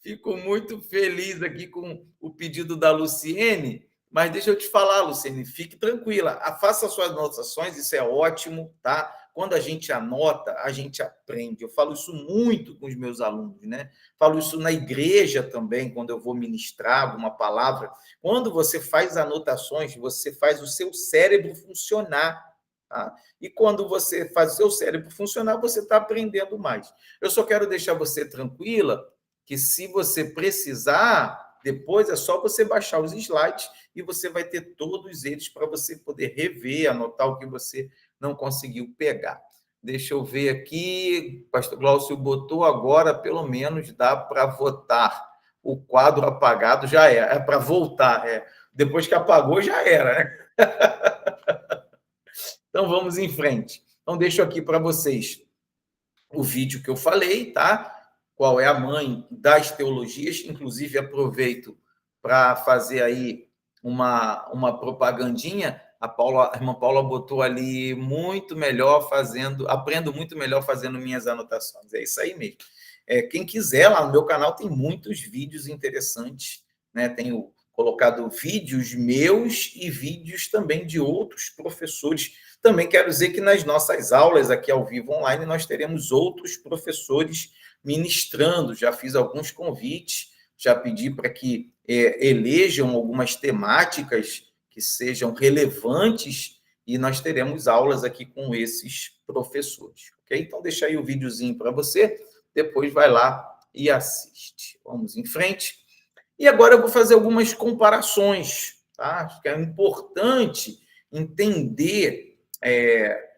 Fico muito feliz aqui com o pedido da Luciene, mas deixa eu te falar, Luciene, fique tranquila, faça suas anotações, isso é ótimo, tá? Quando a gente anota, a gente aprende. Eu falo isso muito com os meus alunos, né? Falo isso na igreja também, quando eu vou ministrar alguma palavra. Quando você faz anotações, você faz o seu cérebro funcionar, tá? E quando você faz o seu cérebro funcionar, você está aprendendo mais. Eu só quero deixar você tranquila que se você precisar, depois é só você baixar os slides e você vai ter todos eles para você poder rever, anotar o que você não conseguiu pegar. Deixa eu ver aqui, o pastor Glaucio botou agora, pelo menos dá para votar. O quadro apagado já é para voltar. Depois que apagou, já era. Né? Então, vamos em frente. Então, deixo aqui para vocês o vídeo que eu falei, tá? Qual é a mãe das teologias, inclusive aproveito para fazer aí uma propagandinha. A irmã Paula botou ali muito melhor fazendo, aprendo muito melhor fazendo minhas anotações. É isso aí mesmo. Quem quiser, lá no meu canal tem muitos vídeos interessantes, né? Tenho colocado vídeos meus e vídeos também de outros professores. Também quero dizer que nas nossas aulas aqui ao vivo online nós teremos outros professores ministrando. Já fiz alguns convites, já pedi para que elejam algumas temáticas que sejam relevantes e nós teremos aulas aqui com esses professores, ok? Então deixa aí o videozinho para você, depois vai lá e assiste. Vamos em frente. E agora eu vou fazer algumas comparações, tá? Acho que é importante entender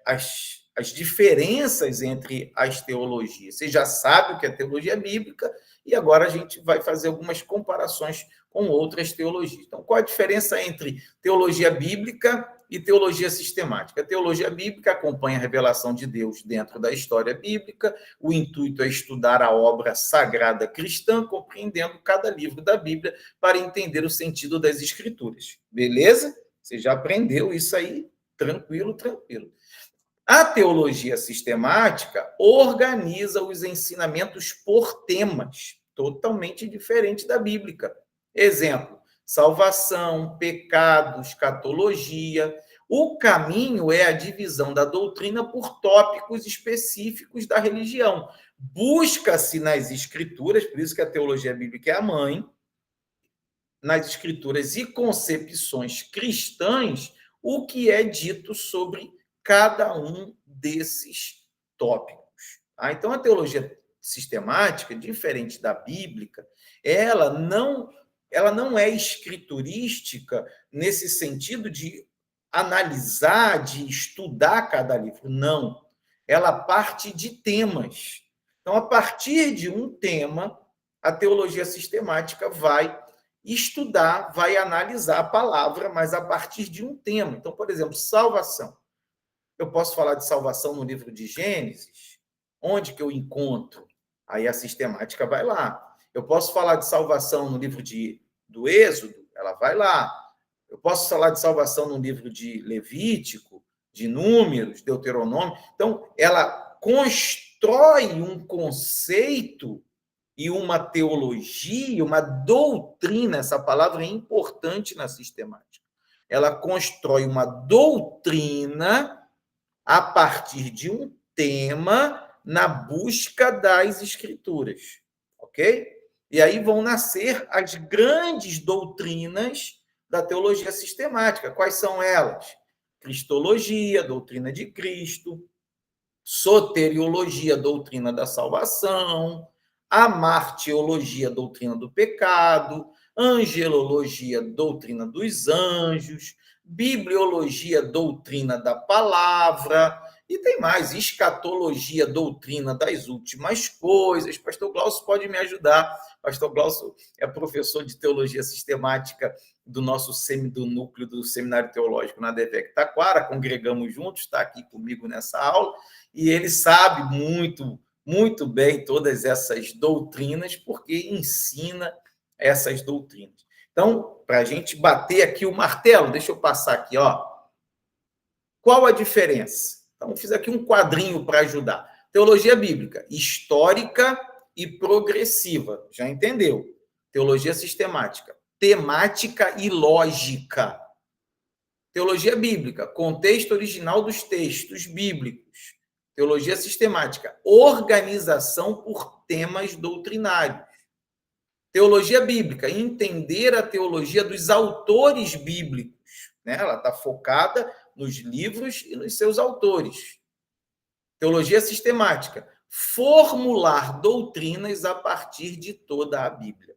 as diferenças entre as teologias. Você já sabe o que é teologia bíblica e agora a gente vai fazer algumas comparações com outras teologias. Então, qual a diferença entre teologia bíblica e teologia sistemática? A teologia bíblica acompanha a revelação de Deus dentro da história bíblica. O intuito é estudar a obra sagrada cristã, compreendendo cada livro da Bíblia para entender o sentido das Escrituras. Beleza? Você já aprendeu isso aí? Tranquilo, tranquilo. A teologia sistemática organiza os ensinamentos por temas, totalmente diferente da bíblica. Exemplo, salvação, pecado, escatologia. O caminho é a divisão da doutrina por tópicos específicos da religião. Busca-se nas escrituras, por isso que a teologia bíblica é a mãe, nas escrituras e concepções cristãs, o que é dito sobre cada um desses tópicos. Então, a teologia sistemática, diferente da bíblica, ela não é escriturística nesse sentido de analisar, de estudar cada livro. Não. Ela parte de temas. Então, a partir de um tema, a teologia sistemática vai estudar, vai analisar a palavra, mas a partir de um tema. Então, por exemplo, salvação. Eu posso falar de salvação no livro de Gênesis, onde que eu encontro? Aí a sistemática vai lá. Eu posso falar de salvação no livro do Êxodo, ela vai lá. Eu posso falar de salvação no livro de Levítico, de Números, Deuteronômio. Então, ela constrói um conceito e uma teologia, uma doutrina, essa palavra é importante na sistemática. Ela constrói uma doutrina a partir de um tema na busca das escrituras, ok? E aí vão nascer as grandes doutrinas da teologia sistemática. Quais são elas? Cristologia, doutrina de Cristo, soteriologia, doutrina da salvação, a martiologia, doutrina do pecado, angelologia, doutrina dos anjos, bibliologia, doutrina da palavra, e tem mais, escatologia, doutrina das últimas coisas. Pastor Glaucio pode me ajudar. Pastor Glaucio é professor de teologia sistemática do do núcleo do Seminário Teológico na DEVEC Taquara, congregamos juntos, está aqui comigo nessa aula, e ele sabe muito muito bem todas essas doutrinas, porque ensina essas doutrinas. Então, para a gente bater aqui o martelo, deixa eu passar aqui, ó. Qual a diferença? Então, fiz aqui um quadrinho para ajudar. Teologia bíblica, histórica e progressiva. Já entendeu? Teologia sistemática, temática e lógica. Teologia bíblica, contexto original dos textos bíblicos. Teologia sistemática, organização por temas doutrinários. Teologia bíblica, entender a teologia dos autores bíblicos. Né? Ela está focada nos livros e nos seus autores. Teologia sistemática, formular doutrinas a partir de toda a Bíblia.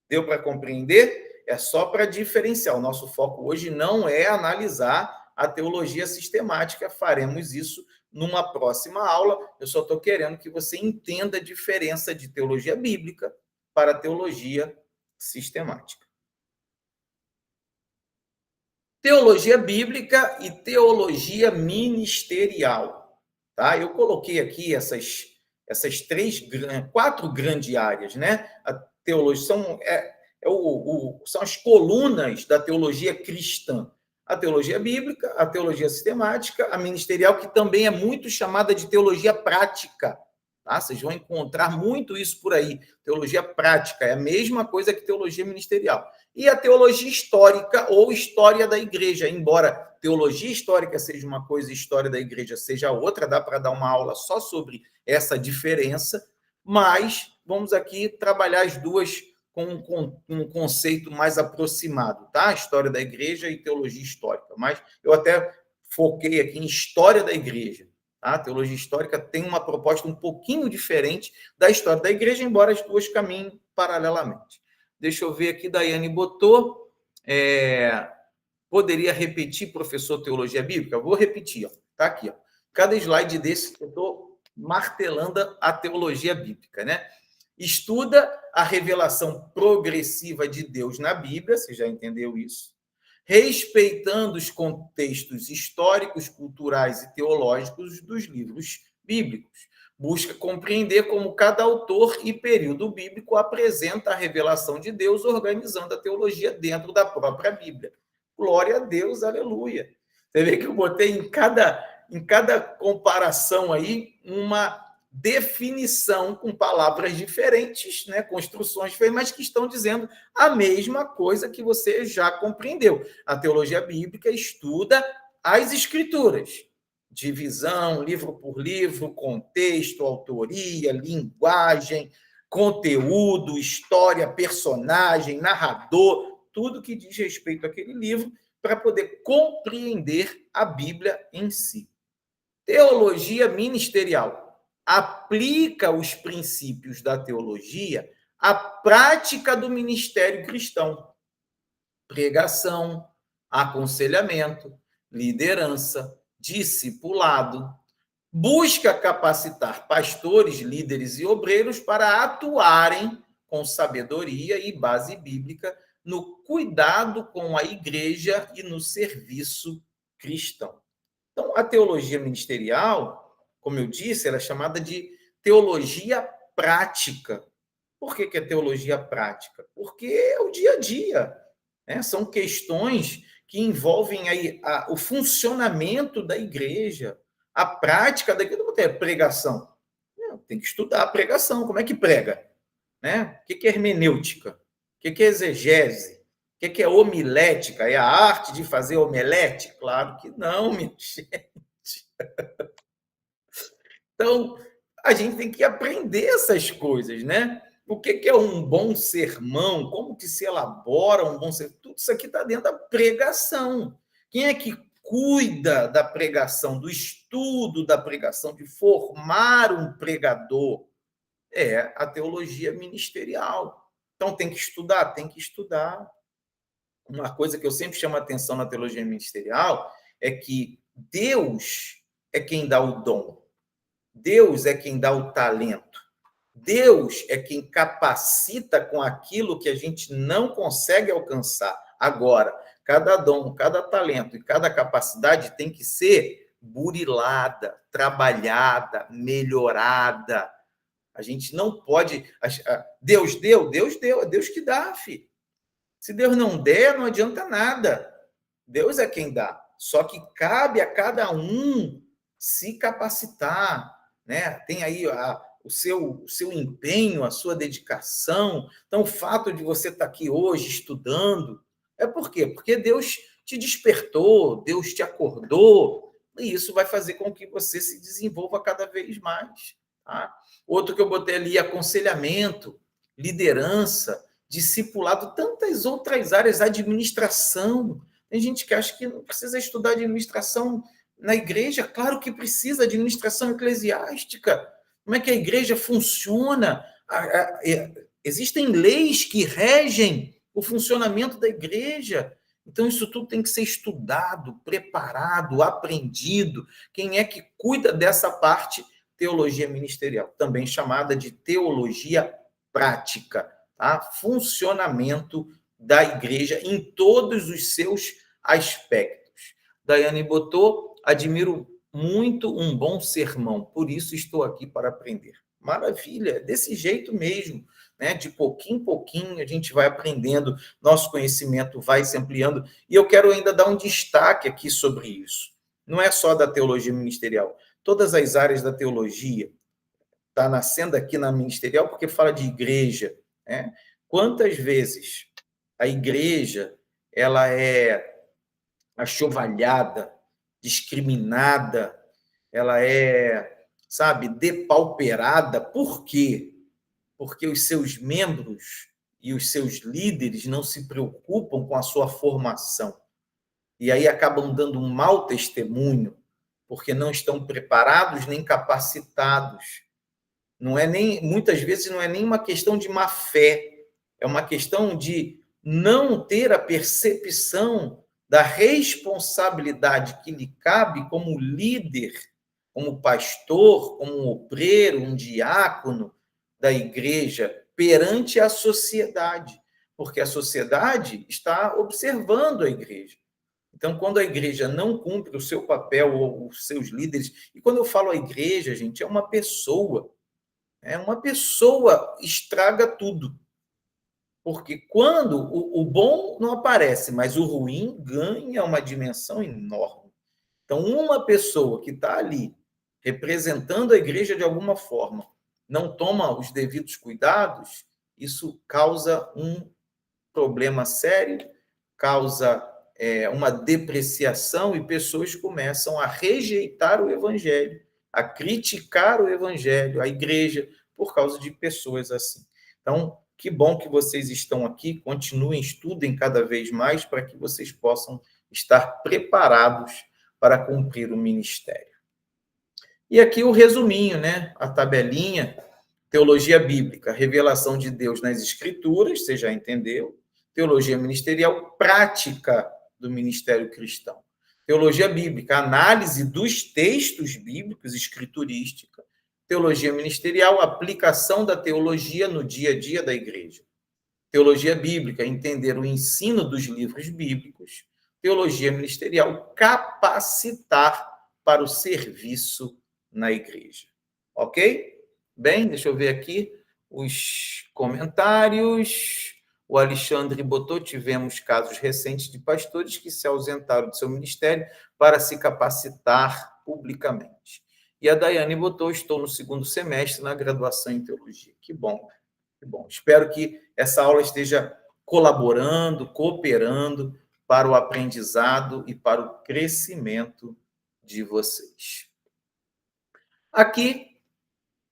Deu para compreender? É só para diferenciar. O nosso foco hoje não é analisar a teologia sistemática, faremos isso numa próxima aula. Eu só estou querendo que você entenda a diferença de teologia bíblica para teologia sistemática. Teologia bíblica e teologia ministerial. Tá? Eu coloquei aqui essas quatro grandes áreas. Né? A teologia são as colunas da teologia cristã. A teologia bíblica, a teologia sistemática, a ministerial, que também é muito chamada de teologia prática. Tá? Vocês vão encontrar muito isso por aí. Teologia prática é a mesma coisa que teologia ministerial. E a teologia histórica ou história da igreja, embora teologia histórica seja uma coisa e história da igreja seja outra, dá para dar uma aula só sobre essa diferença, mas vamos aqui trabalhar as duas com um conceito mais aproximado, tá? História da igreja e teologia histórica. Mas eu até foquei aqui em história da igreja. Tá? A teologia histórica tem uma proposta um pouquinho diferente da história da igreja, embora as duas caminhem paralelamente. Deixa eu ver aqui, Daiane botou. Poderia repetir, professor, teologia bíblica? Vou repetir, ó. Tá aqui, ó. Cada slide desse eu estou martelando a teologia bíblica, né? Estuda a revelação progressiva de Deus na Bíblia, você já entendeu isso, respeitando os contextos históricos, culturais e teológicos dos livros bíblicos. Busca compreender como cada autor e período bíblico apresenta a revelação de Deus, organizando a teologia dentro da própria Bíblia. Glória a Deus, aleluia. Você vê que eu botei em cada comparação aí uma definição com palavras diferentes, né? Construções diferentes, mas que estão dizendo a mesma coisa que você já compreendeu. A teologia bíblica estuda as escrituras, divisão, livro por livro, contexto, autoria, linguagem, conteúdo, história, personagem, narrador, tudo que diz respeito àquele livro, para poder compreender a Bíblia em si. Teologia ministerial aplica os princípios da teologia à prática do ministério cristão. Pregação, aconselhamento, liderança, discipulado. Busca capacitar pastores, líderes e obreiros para atuarem com sabedoria e base bíblica no cuidado com a igreja e no serviço cristão. Então, a teologia ministerial, como eu disse, ela é chamada de teologia prática. Por que é teologia prática? Porque é o dia a dia. Né? São questões que envolvem aí o funcionamento da igreja, a prática daquilo que é pregação. Tem que estudar a pregação. Como é que prega? Né? O que é hermenêutica? O que é exegese? O que é homilética? É a arte de fazer omelete? Claro que não, minha gente. Então, a gente tem que aprender essas coisas, né? O que é um bom sermão? Como que se elabora um bom sermão? Tudo isso aqui está dentro da pregação. Quem é que cuida da pregação, do estudo da pregação, de formar um pregador? É a teologia ministerial. Então, tem que estudar? Tem que estudar. Uma coisa que eu sempre chamo a atenção na teologia ministerial é que Deus é quem dá o dom. Deus é quem dá o talento. Deus é quem capacita com aquilo que a gente não consegue alcançar. Agora, cada dom, cada talento e cada capacidade tem que ser burilada, trabalhada, melhorada. A gente não pode... Deus deu, é Deus que dá, filho. Se Deus não der, não adianta nada. Deus é quem dá. Só que cabe a cada um se capacitar, né? Tem aí o seu empenho, a sua dedicação. Então, o fato de você estar aqui hoje estudando é por quê? Porque Deus te despertou, Deus te acordou, e isso vai fazer com que você se desenvolva cada vez mais. Tá? Outro que eu botei ali, aconselhamento, liderança, discipulado, tantas outras áreas, administração. Tem gente que acha que não precisa estudar administração na igreja. Claro que precisa, administração eclesiástica. Como é que a igreja funciona? Existem leis que regem o funcionamento da igreja. Então, isso tudo tem que ser estudado, preparado, aprendido. Quem é que cuida dessa parte? Teologia ministerial, também chamada de teologia prática. Tá? Funcionamento da igreja em todos os seus aspectos. Daiane botou, admiro muito um bom sermão, por isso estou aqui para aprender. Maravilha, desse jeito mesmo, né? De pouquinho em pouquinho a gente vai aprendendo, nosso conhecimento vai se ampliando, e eu quero ainda dar um destaque aqui sobre isso. Não é só da teologia ministerial, todas as áreas da teologia, está nascendo aqui na ministerial porque fala de igreja, né? Quantas vezes a igreja ela é achovalhada, discriminada, ela é, sabe, depauperada. Por quê? Porque os seus membros e os seus líderes não se preocupam com a sua formação. E aí acabam dando um mau testemunho, porque não estão preparados nem capacitados. Não é nem, muitas vezes não é nem uma questão de má fé, é uma questão de não ter a percepção da responsabilidade que lhe cabe como líder, como pastor, como um obreiro, um diácono da igreja perante a sociedade, porque a sociedade está observando a igreja. Então, quando a igreja não cumpre o seu papel ou os seus líderes, e quando eu falo a igreja, gente, é uma pessoa estraga tudo. Porque quando o bom não aparece, mas o ruim ganha uma dimensão enorme. Então, uma pessoa que está ali representando a igreja de alguma forma, não toma os devidos cuidados, isso causa um problema sério, causa uma depreciação e pessoas começam a rejeitar o evangelho, a criticar o evangelho, a igreja, por causa de pessoas assim. Então, que bom que vocês estão aqui, continuem, estudem cada vez mais para que vocês possam estar preparados para cumprir o ministério. E aqui o resuminho, né? A tabelinha, teologia bíblica, revelação de Deus nas Escrituras, você já entendeu. Teologia ministerial, prática do ministério cristão. Teologia bíblica, análise dos textos bíblicos, escriturística. Teologia ministerial, aplicação da teologia no dia a dia da igreja. Teologia bíblica, entender o ensino dos livros bíblicos. Teologia ministerial, capacitar para o serviço na igreja. Ok? Bem, deixa eu ver aqui os comentários. O Alexandre botou, tivemos casos recentes de pastores que se ausentaram do seu ministério para se capacitar publicamente. E a Daiane botou, estou no segundo semestre na graduação em teologia. Que bom, que bom. Espero que essa aula esteja colaborando, cooperando para o aprendizado e para o crescimento de vocês. Aqui,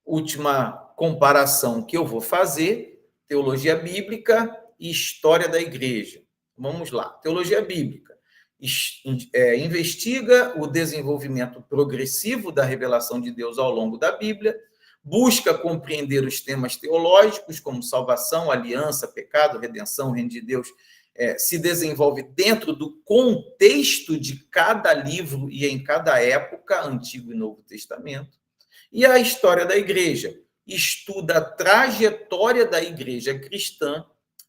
última comparação que eu vou fazer, teologia bíblica e história da igreja. Vamos lá. Teologia bíblica investiga o desenvolvimento progressivo da revelação de Deus ao longo da Bíblia, busca compreender os temas teológicos como salvação, aliança, pecado, redenção, reino de Deus, se desenvolve dentro do contexto de cada livro e em cada época, Antigo e Novo Testamento. E a história da igreja estuda a trajetória da igreja cristã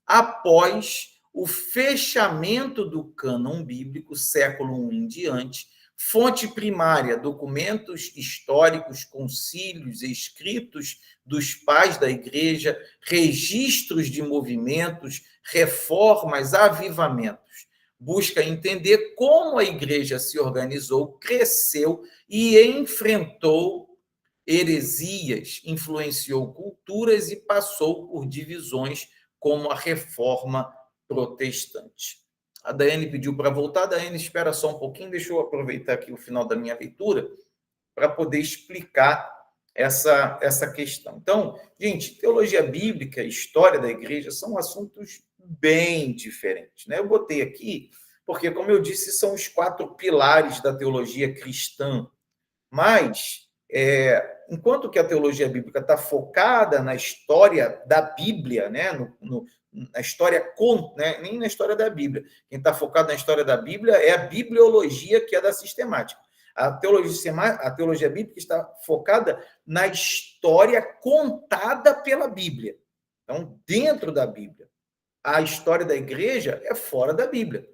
após o fechamento do cânon bíblico, século I em diante, Fonte primária, documentos históricos, concílios, escritos dos pais da igreja, registros de movimentos, reformas, avivamentos. Busca entender como a igreja se organizou, cresceu e enfrentou heresias, influenciou culturas e passou por divisões como a Reforma Protestante. A Daiane pediu para voltar. Daiane, espera só um pouquinho, deixa eu aproveitar aqui o final da minha leitura para poder explicar essa questão. Então, gente, teologia bíblica e história da igreja são assuntos bem diferentes, né? Eu botei aqui porque, como eu disse, são os 4 pilares da teologia cristã, mas enquanto que a teologia bíblica está focada na história da Bíblia, né? Na história, né? Nem na história da Bíblia. Quem está focado na história da Bíblia é a bibliologia, que é da sistemática. A teologia bíblica está focada na história contada pela Bíblia. Então, dentro da Bíblia. A história da igreja é fora da Bíblia.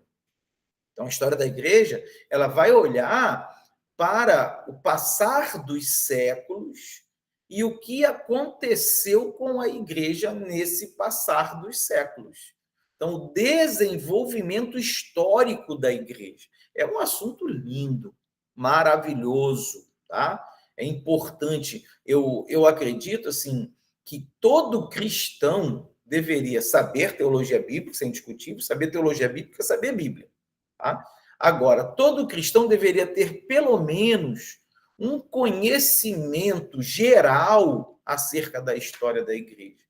Então, a história da igreja, ela vai olhar para o passar dos séculos e o que aconteceu com a igreja nesse passar dos séculos. Então, o desenvolvimento histórico da igreja é um assunto lindo, maravilhoso, tá? É importante. Eu acredito assim que todo cristão deveria saber teologia bíblica, isso é indiscutível, saber teologia bíblica, saber Bíblia, tá? Agora, todo cristão deveria ter, pelo menos, um conhecimento geral acerca da história da igreja.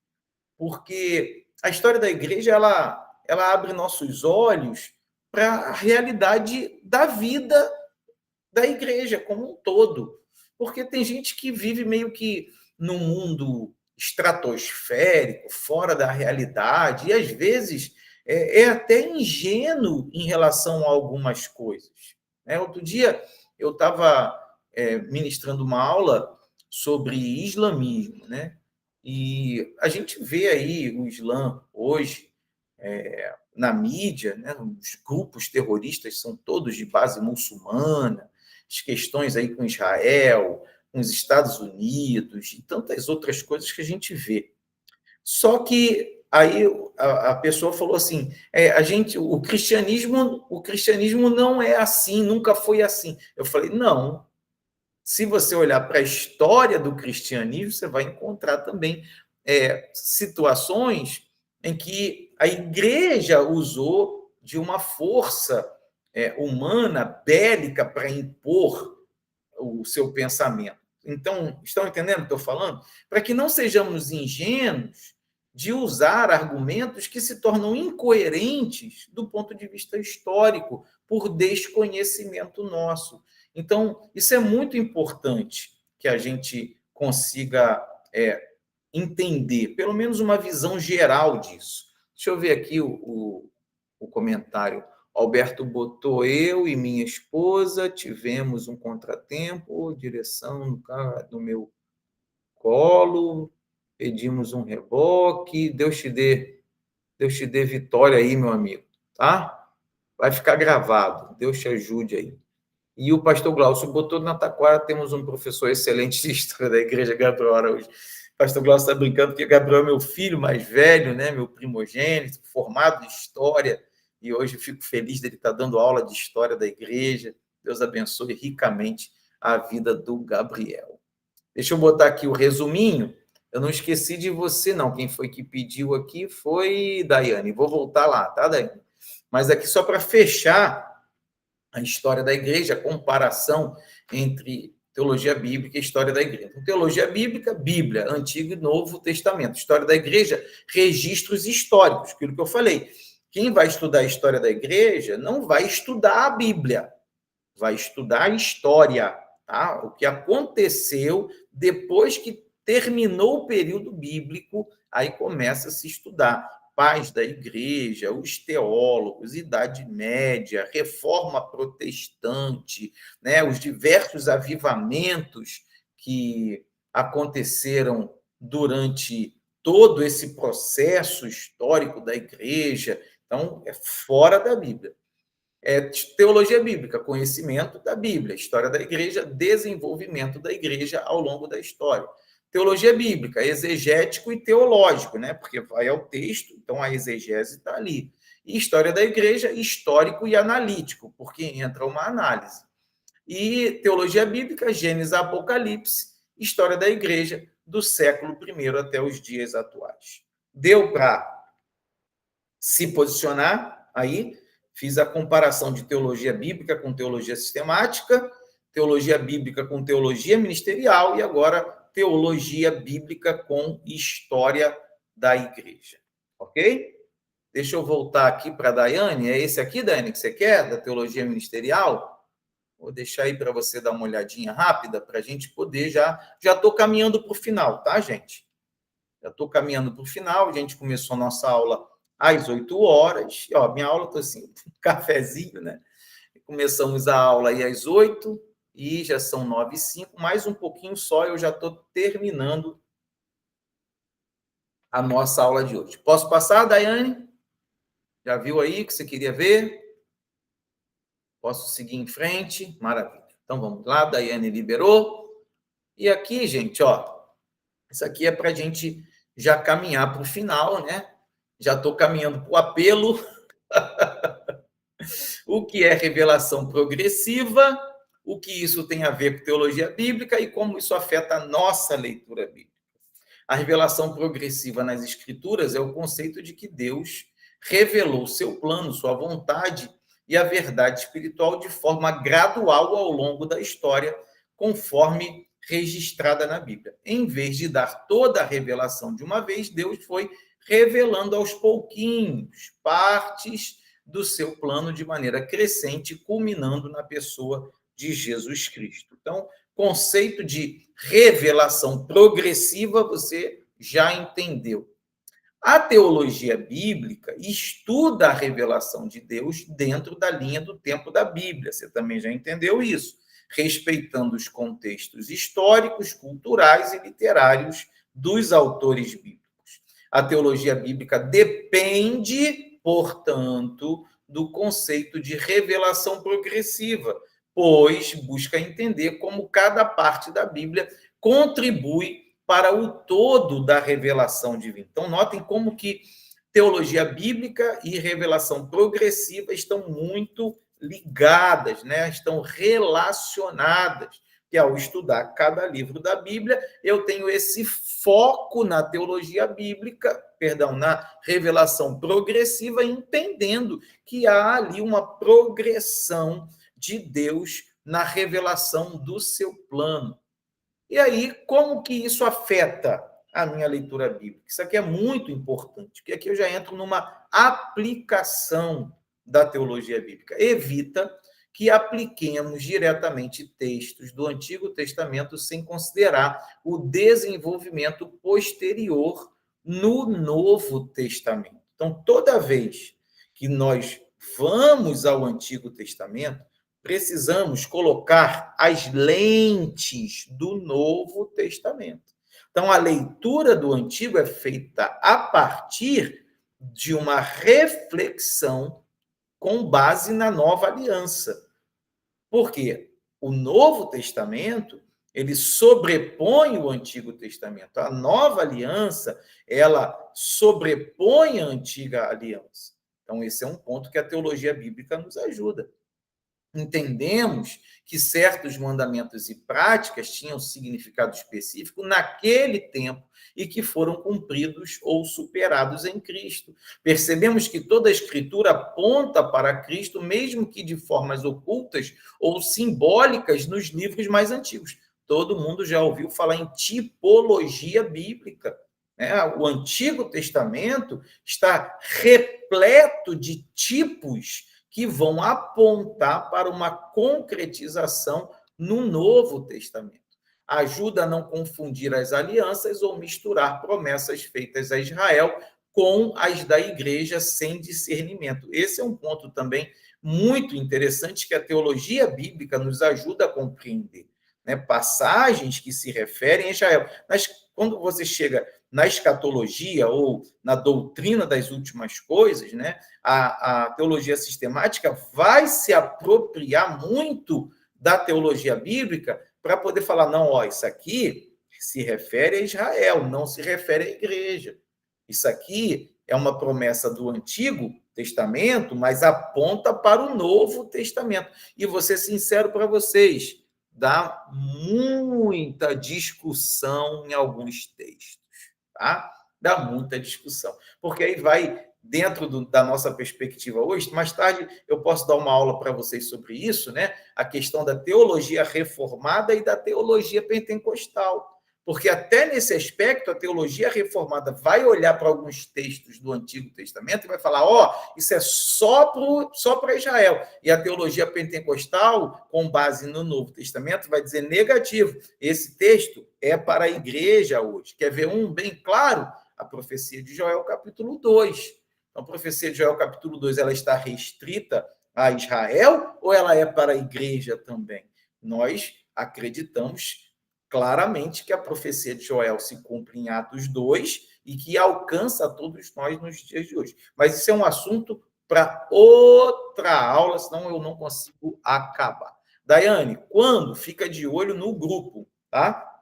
Porque a história da igreja, ela abre nossos olhos para a realidade da vida da igreja como um todo. Porque tem gente que vive meio que num mundo estratosférico, fora da realidade, e às vezes é até ingênuo em relação a algumas coisas. Outro dia eu estava ministrando uma aula sobre islamismo, né? E a gente vê aí o Islã hoje na mídia, né? Os grupos terroristas são todos de base muçulmana, as questões aí com Israel, com os Estados Unidos e tantas outras coisas que a gente vê. Só que aí a pessoa falou assim: o cristianismo não é assim, nunca foi assim. Eu falei: não. Se você olhar para a história do cristianismo, você vai encontrar também situações em que a igreja usou de uma força humana, bélica, para impor o seu pensamento. Então, estão entendendo o que estou falando? Para que não sejamos ingênuos de usar argumentos que se tornam incoerentes do ponto de vista histórico, por desconhecimento nosso. Então, isso é muito importante que a gente consiga entender, pelo menos uma visão geral disso. Deixa eu ver aqui o comentário. Alberto botou: eu e minha esposa tivemos um contratempo, direção no carro do meu colo, pedimos um reboque. Deus te dê vitória aí, meu amigo, tá? Vai ficar gravado. Deus te ajude aí. E o pastor Glaucio botou: na Taquara temos um professor excelente de história da igreja, Gabriel Araújo. O pastor Glaucio está brincando porque Gabriel é meu filho mais velho, né? Meu primogênito, formado em história, e hoje fico feliz dele estar dando aula de história da igreja. Deus abençoe ricamente a vida do Gabriel. Deixa eu botar aqui o resuminho. Eu não esqueci de você, não. Quem foi que pediu aqui foi Daiane. Vou voltar lá, tá, Daiane? Mas aqui só para fechar a história da igreja, a comparação entre teologia bíblica e história da igreja. Então, teologia bíblica, Bíblia, Antigo e Novo Testamento. História da igreja, registros históricos, aquilo que eu falei. Quem vai estudar a história da igreja não vai estudar a Bíblia, vai estudar a história, tá? O que aconteceu depois que terminou o período bíblico, aí começa a se estudar. Pais da igreja, os teólogos, Idade Média, Reforma Protestante, né? Os diversos avivamentos que aconteceram durante todo esse processo histórico da igreja. Então, é fora da Bíblia. É teologia bíblica, conhecimento da Bíblia, história da igreja, desenvolvimento da igreja ao longo da história. Teologia bíblica, exegético e teológico, né? Porque vai ao texto, então a exegese está ali. E história da igreja, histórico e analítico, porque entra uma análise. E teologia bíblica, Gênesis, Apocalipse, história da igreja do século I até os dias atuais. Deu para se posicionar aí? Fiz a comparação de teologia bíblica com teologia sistemática, teologia bíblica com teologia ministerial e agora teologia bíblica com história da igreja. Ok? Deixa eu voltar aqui para a Daiane. É esse aqui, Daiane, que você quer, da teologia ministerial? Vou deixar aí para você dar uma olhadinha rápida para a gente poder já estou caminhando para o final, tá, gente? Já estou caminhando para o final. A gente começou a nossa aula às 8 horas. Ó, minha aula, estou assim, um cafezinho, né? Começamos a aula aí às 8 e já são 9h05. Mais um pouquinho só, eu já estou terminando a nossa aula de hoje. Posso passar, Daiane? Já viu aí o que você queria ver? Posso seguir em frente? Maravilha. Então, vamos lá. Daiane liberou. E aqui, gente, ó, isso aqui é para a gente já caminhar para o final, né? Já estou caminhando para o apelo. O que é revelação progressiva, o que isso tem a ver com teologia bíblica e como isso afeta a nossa leitura bíblica. A revelação progressiva nas Escrituras é o conceito de que Deus revelou seu plano, sua vontade e a verdade espiritual de forma gradual ao longo da história, conforme registrada na Bíblia. Em vez de dar toda a revelação de uma vez, Deus foi revelando aos pouquinhos partes do seu plano de maneira crescente, culminando na pessoa de Jesus Cristo. Então, conceito de revelação progressiva, você já entendeu. A teologia bíblica estuda a revelação de Deus dentro da linha do tempo da Bíblia. Você também já entendeu isso, respeitando os contextos históricos, culturais e literários dos autores bíblicos. A teologia bíblica depende, portanto, do conceito de revelação progressiva, pois busca entender como cada parte da Bíblia contribui para o todo da revelação divina. Então, notem como que teologia bíblica e revelação progressiva estão muito ligadas, né? Estão relacionadas. Que ao estudar cada livro da Bíblia, eu tenho esse foco na teologia bíblica, perdão, na revelação progressiva, entendendo que há ali uma progressão de Deus na revelação do seu plano. E aí, como que isso afeta a minha leitura bíblica? Isso aqui é muito importante, porque aqui eu já entro numa aplicação da teologia bíblica. Evita que apliquemos diretamente textos do Antigo Testamento sem considerar o desenvolvimento posterior no Novo Testamento. Então, toda vez que nós vamos ao Antigo Testamento, precisamos colocar as lentes do Novo Testamento. Então, a leitura do Antigo é feita a partir de uma reflexão com base na Nova Aliança. Por quê? O Novo Testamento, ele sobrepõe o Antigo Testamento. A Nova Aliança, ela sobrepõe a Antiga Aliança. Então, esse é um ponto que a teologia bíblica nos ajuda. Entendemos que certos mandamentos e práticas tinham significado específico naquele tempo e que foram cumpridos ou superados em Cristo. Percebemos que toda a Escritura aponta para Cristo, mesmo que de formas ocultas ou simbólicas nos livros mais antigos. Todo mundo já ouviu falar em tipologia bíblica. O Antigo Testamento está repleto de tipos que vão apontar para uma concretização no Novo Testamento. Ajuda a não confundir as alianças ou misturar promessas feitas a Israel com as da igreja sem discernimento. Esse é um ponto também muito interessante que a teologia bíblica nos ajuda a compreender. Passagens que se referem a Israel. Mas quando você chega na escatologia ou na doutrina das últimas coisas, né, a teologia sistemática vai se apropriar muito da teologia bíblica para poder falar, não, ó, isso aqui se refere a Israel, não se refere à igreja. Isso aqui é uma promessa do Antigo Testamento, mas aponta para o Novo Testamento. E vou ser sincero para vocês, dá muita discussão em alguns textos, tá? Dá muita discussão. Porque aí vai, dentro da nossa perspectiva hoje, mais tarde eu posso dar uma aula para vocês sobre isso, né? A questão da teologia reformada e da teologia pentecostal. Porque até nesse aspecto, a teologia reformada vai olhar para alguns textos do Antigo Testamento e vai falar, isso é só para Israel. E a teologia pentecostal, com base no Novo Testamento, vai dizer negativo. Esse texto é para a igreja hoje. Quer ver um bem claro? A profecia de Joel, capítulo 2. Então, a profecia de Joel, capítulo 2, ela está restrita a Israel ou ela é para a igreja também? Nós acreditamos claramente que a profecia de Joel se cumpre em Atos 2 e que alcança a todos nós nos dias de hoje. Mas isso é um assunto para outra aula, senão eu não consigo acabar. Daiane, quando? Fica de olho no grupo, tá?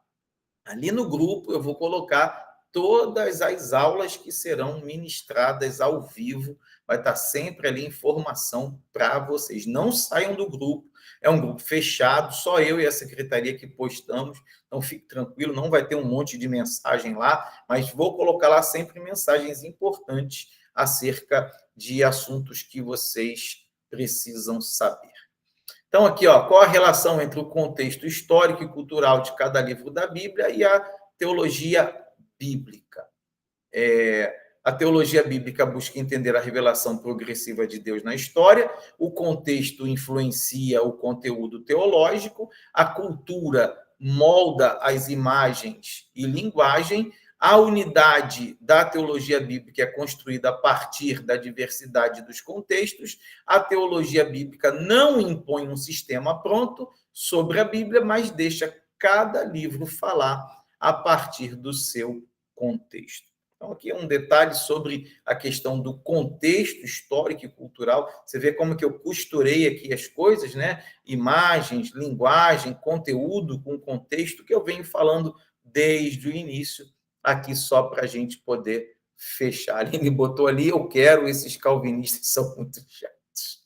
Ali no grupo eu vou colocar todas as aulas que serão ministradas ao vivo, vai estar sempre ali informação para vocês. Não saiam do grupo, é um grupo fechado, só eu e a secretaria que postamos, então fique tranquilo, não vai ter um monte de mensagem lá, mas vou colocar lá sempre mensagens importantes acerca de assuntos que vocês precisam saber. Então, aqui, qual a relação entre o contexto histórico e cultural de cada livro da Bíblia e a teologia bíblica? A teologia bíblica busca entender a revelação progressiva de Deus na história, o contexto influencia o conteúdo teológico, a cultura molda as imagens e linguagem, a unidade da teologia bíblica é construída a partir da diversidade dos contextos, a teologia bíblica não impõe um sistema pronto sobre a Bíblia, mas deixa cada livro falar a partir do seu contexto. Então, aqui é um detalhe sobre a questão do contexto histórico e cultural. Você vê como que eu costurei aqui as coisas, né? Imagens, linguagem, conteúdo com contexto, que eu venho falando desde o início, aqui só para a gente poder fechar. A Aline botou ali, eu quero, esses calvinistas são muito chatos.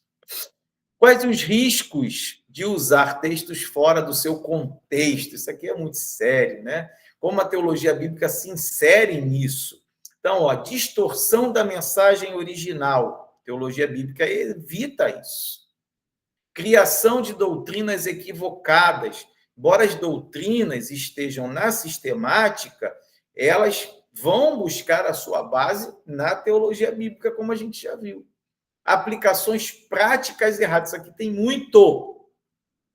Quais os riscos de usar textos fora do seu contexto? Isso aqui é muito sério, né? Como a teologia bíblica se insere nisso? Então, distorção da mensagem original. Teologia bíblica evita isso. Criação de doutrinas equivocadas. Embora as doutrinas estejam na sistemática, elas vão buscar a sua base na teologia bíblica, como a gente já viu. Aplicações práticas erradas. Isso aqui tem muito.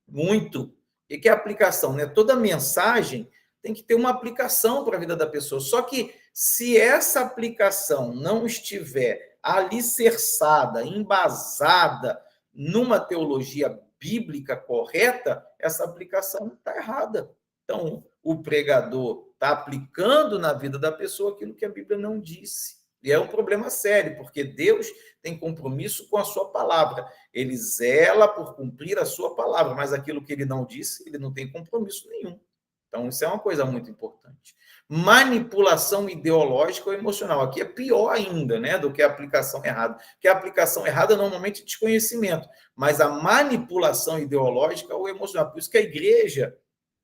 O que é aplicação? Né? Toda mensagem tem que ter uma aplicação para a vida da pessoa. Só que se essa aplicação não estiver alicerçada, embasada numa teologia bíblica correta, essa aplicação está errada. Então, o pregador está aplicando na vida da pessoa aquilo que a Bíblia não disse. E é um problema sério, porque Deus tem compromisso com a sua palavra. Ele zela por cumprir a sua palavra, mas aquilo que ele não disse, ele não tem compromisso nenhum. Então, isso é uma coisa muito importante. Manipulação ideológica ou emocional. Aqui é pior ainda, né, do que a aplicação errada. Porque a aplicação errada normalmente é desconhecimento, mas a manipulação ideológica ou emocional. Por isso que a igreja,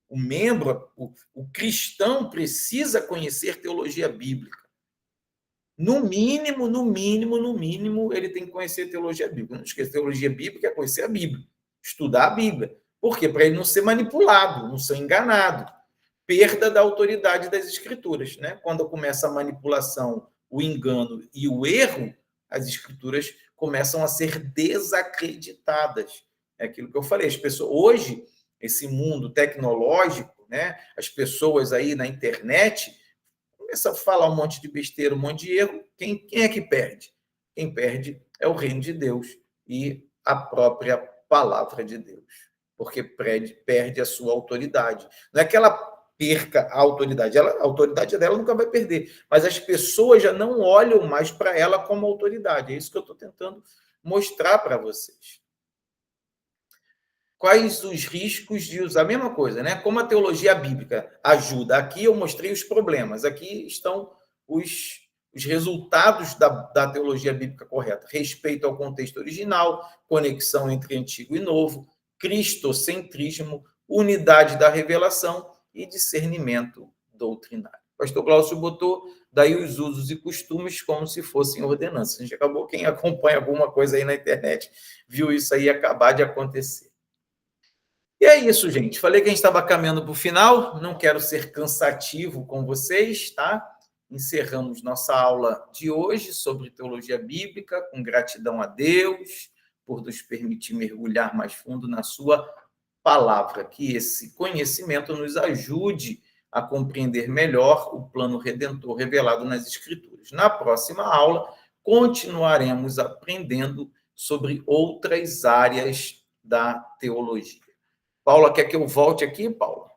o membro, o cristão precisa conhecer teologia bíblica. No mínimo, ele tem que conhecer teologia bíblica. Não esqueça, teologia bíblica é conhecer a Bíblia, estudar a Bíblia. Por quê? Para ele não ser manipulado, não ser enganado. Perda da autoridade das escrituras, né? Quando começa a manipulação, o engano e o erro, as escrituras começam a ser desacreditadas. É aquilo que eu falei, as pessoas hoje, esse mundo tecnológico, né? As pessoas aí na internet começam a falar um monte de besteira, um monte de erro. Quem é que perde? Quem perde é o reino de Deus e a própria palavra de Deus, porque perde a sua autoridade. Não é que ela perca a autoridade. A autoridade dela nunca vai perder, mas as pessoas já não olham mais para ela como autoridade. É isso que eu estou tentando mostrar para vocês. Quais os riscos de usar a mesma coisa, né? Como a teologia bíblica ajuda. Aqui eu mostrei os problemas, aqui estão os resultados da teologia bíblica correta. Respeito ao contexto original, conexão entre antigo e novo, cristocentrismo, unidade da revelação e discernimento doutrinário. O pastor Glaucio botou daí os usos e costumes como se fossem ordenanças. A gente acabou, quem acompanha alguma coisa aí na internet, viu isso aí acabar de acontecer. E é isso, gente. Falei que a gente estava caminhando para o final, não quero ser cansativo com vocês, tá? Encerramos nossa aula de hoje sobre teologia bíblica, com gratidão a Deus por nos permitir mergulhar mais fundo na sua palavra, que esse conhecimento nos ajude a compreender melhor o plano redentor revelado nas Escrituras. Na próxima aula, continuaremos aprendendo sobre outras áreas da teologia. Paula, quer que eu volte aqui, Paula?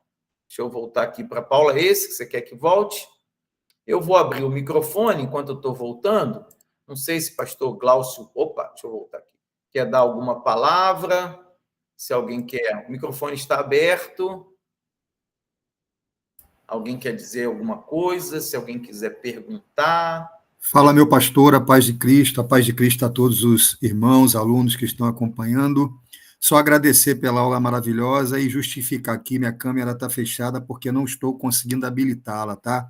Deixa eu voltar aqui para a Paula. Esse que você quer que volte? Eu vou abrir o microfone enquanto eu estou voltando. Não sei se pastor Glaucio... Opa, deixa eu voltar aqui. Quer dar alguma palavra? Se alguém quer... O microfone está aberto. Alguém quer dizer alguma coisa? Se alguém quiser perguntar... Fala, meu pastor, a paz de Cristo a todos os irmãos, alunos que estão acompanhando. Só agradecer pela aula maravilhosa e justificar aqui, minha câmera está fechada porque não estou conseguindo habilitá-la, tá?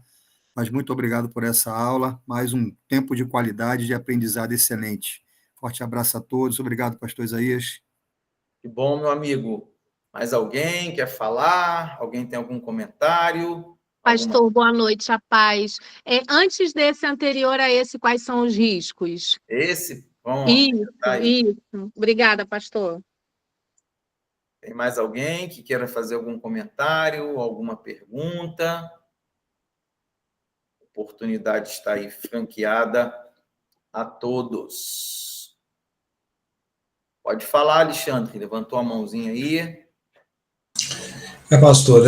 Mas muito obrigado por essa aula, mais um tempo de qualidade, de aprendizado excelente. Forte abraço a todos, obrigado, pastor Isaías. Que bom, meu amigo. Mais alguém quer falar? Alguém tem algum comentário? Pastor, boa noite, a paz. Antes desse anterior a esse, quais são os riscos? Esse? Bom, isso. Obrigada, pastor. Tem mais alguém que queira fazer algum comentário, alguma pergunta? A oportunidade está aí franqueada a todos. Pode falar, Alexandre, levantou a mãozinha aí. Pastor,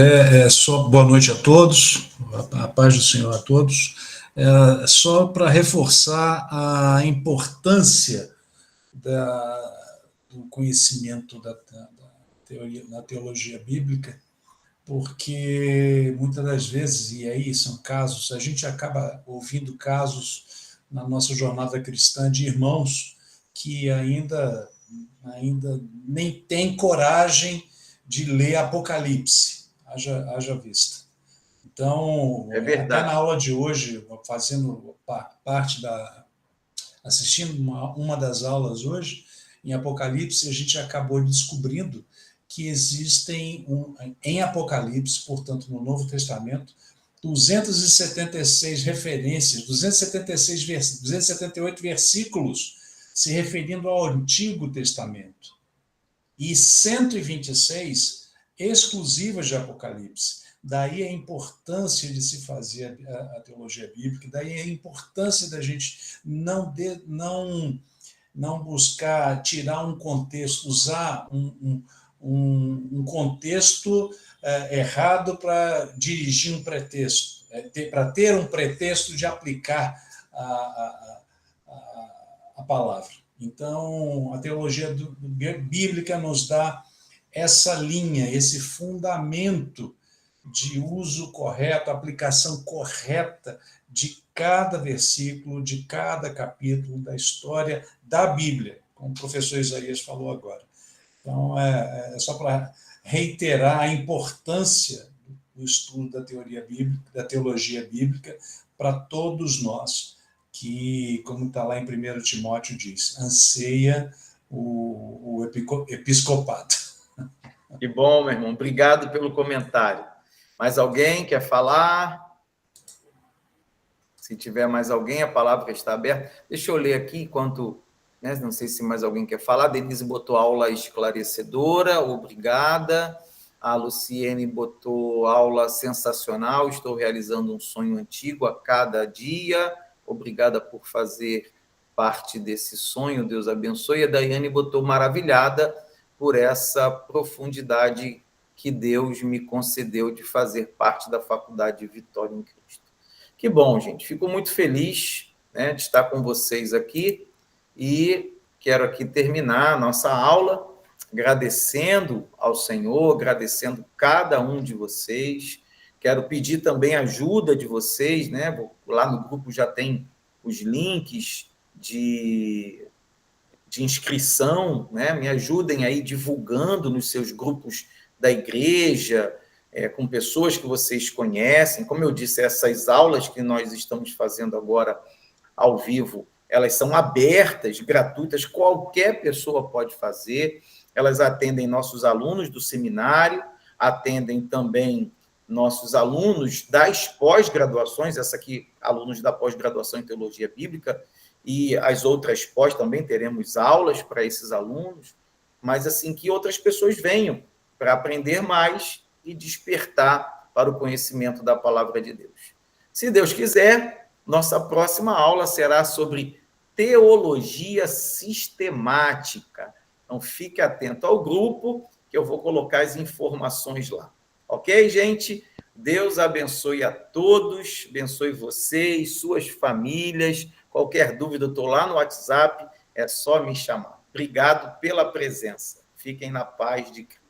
só boa noite a todos, a paz do Senhor a todos. Só para reforçar a importância do conhecimento da teologia bíblica, porque muitas das vezes, e aí são casos, a gente acaba ouvindo casos na nossa jornada cristã de irmãos que ainda nem têm coragem de ler Apocalipse, haja vista. Então, até na aula de hoje, fazendo parte assistindo uma das aulas hoje, em Apocalipse, a gente acabou descobrindo que existem, em Apocalipse, portanto, no Novo Testamento, 276 referências, 278 versículos se referindo ao Antigo Testamento e 126 exclusivas de Apocalipse. Daí a importância de se fazer a teologia bíblica, daí a importância da gente não buscar tirar um contexto, usar um contexto errado para dirigir um pretexto, para ter um pretexto de aplicar a palavra. Então, a teologia bíblica nos dá essa linha, esse fundamento de uso correto, aplicação correta de cada versículo, de cada capítulo da história da Bíblia, como o professor Isaías falou agora. Então, é só para reiterar a importância do estudo da teologia bíblica para todos nós, que, como está lá em 1 Timóteo, diz, anseia o episcopado. Que bom, meu irmão. Obrigado pelo comentário. Mais alguém quer falar? Se tiver mais alguém, a palavra está aberta. Deixa eu ler aqui enquanto... Né, não sei se mais alguém quer falar. Denise botou aula esclarecedora, obrigada. A Luciene botou aula sensacional, estou realizando um sonho antigo a cada dia. Obrigada por fazer parte desse sonho, Deus abençoe. A Daiane botou maravilhada por essa profundidade que Deus me concedeu de fazer parte da Faculdade de Vitória em Cristo. Que bom, gente. Fico muito feliz, né, de estar com vocês aqui e quero aqui terminar a nossa aula agradecendo ao Senhor, agradecendo cada um de vocês. Quero pedir também ajuda de vocês, né? Lá no grupo já tem os links de inscrição, né? Me ajudem aí divulgando nos seus grupos da igreja, com pessoas que vocês conhecem. Como eu disse, essas aulas que nós estamos fazendo agora ao vivo, elas são abertas, gratuitas, qualquer pessoa pode fazer. Elas atendem nossos alunos do seminário, atendem também nossos alunos das pós-graduações, essa aqui, alunos da pós-graduação em Teologia Bíblica, e as outras pós também teremos aulas para esses alunos, mas assim que outras pessoas venham para aprender mais e despertar para o conhecimento da palavra de Deus. Se Deus quiser, nossa próxima aula será sobre teologia sistemática. Então, fique atento ao grupo, que eu vou colocar as informações lá. Ok, gente? Deus abençoe a todos, abençoe vocês, suas famílias. Qualquer dúvida, eu estou lá no WhatsApp, é só me chamar. Obrigado pela presença. Fiquem na paz de Cristo.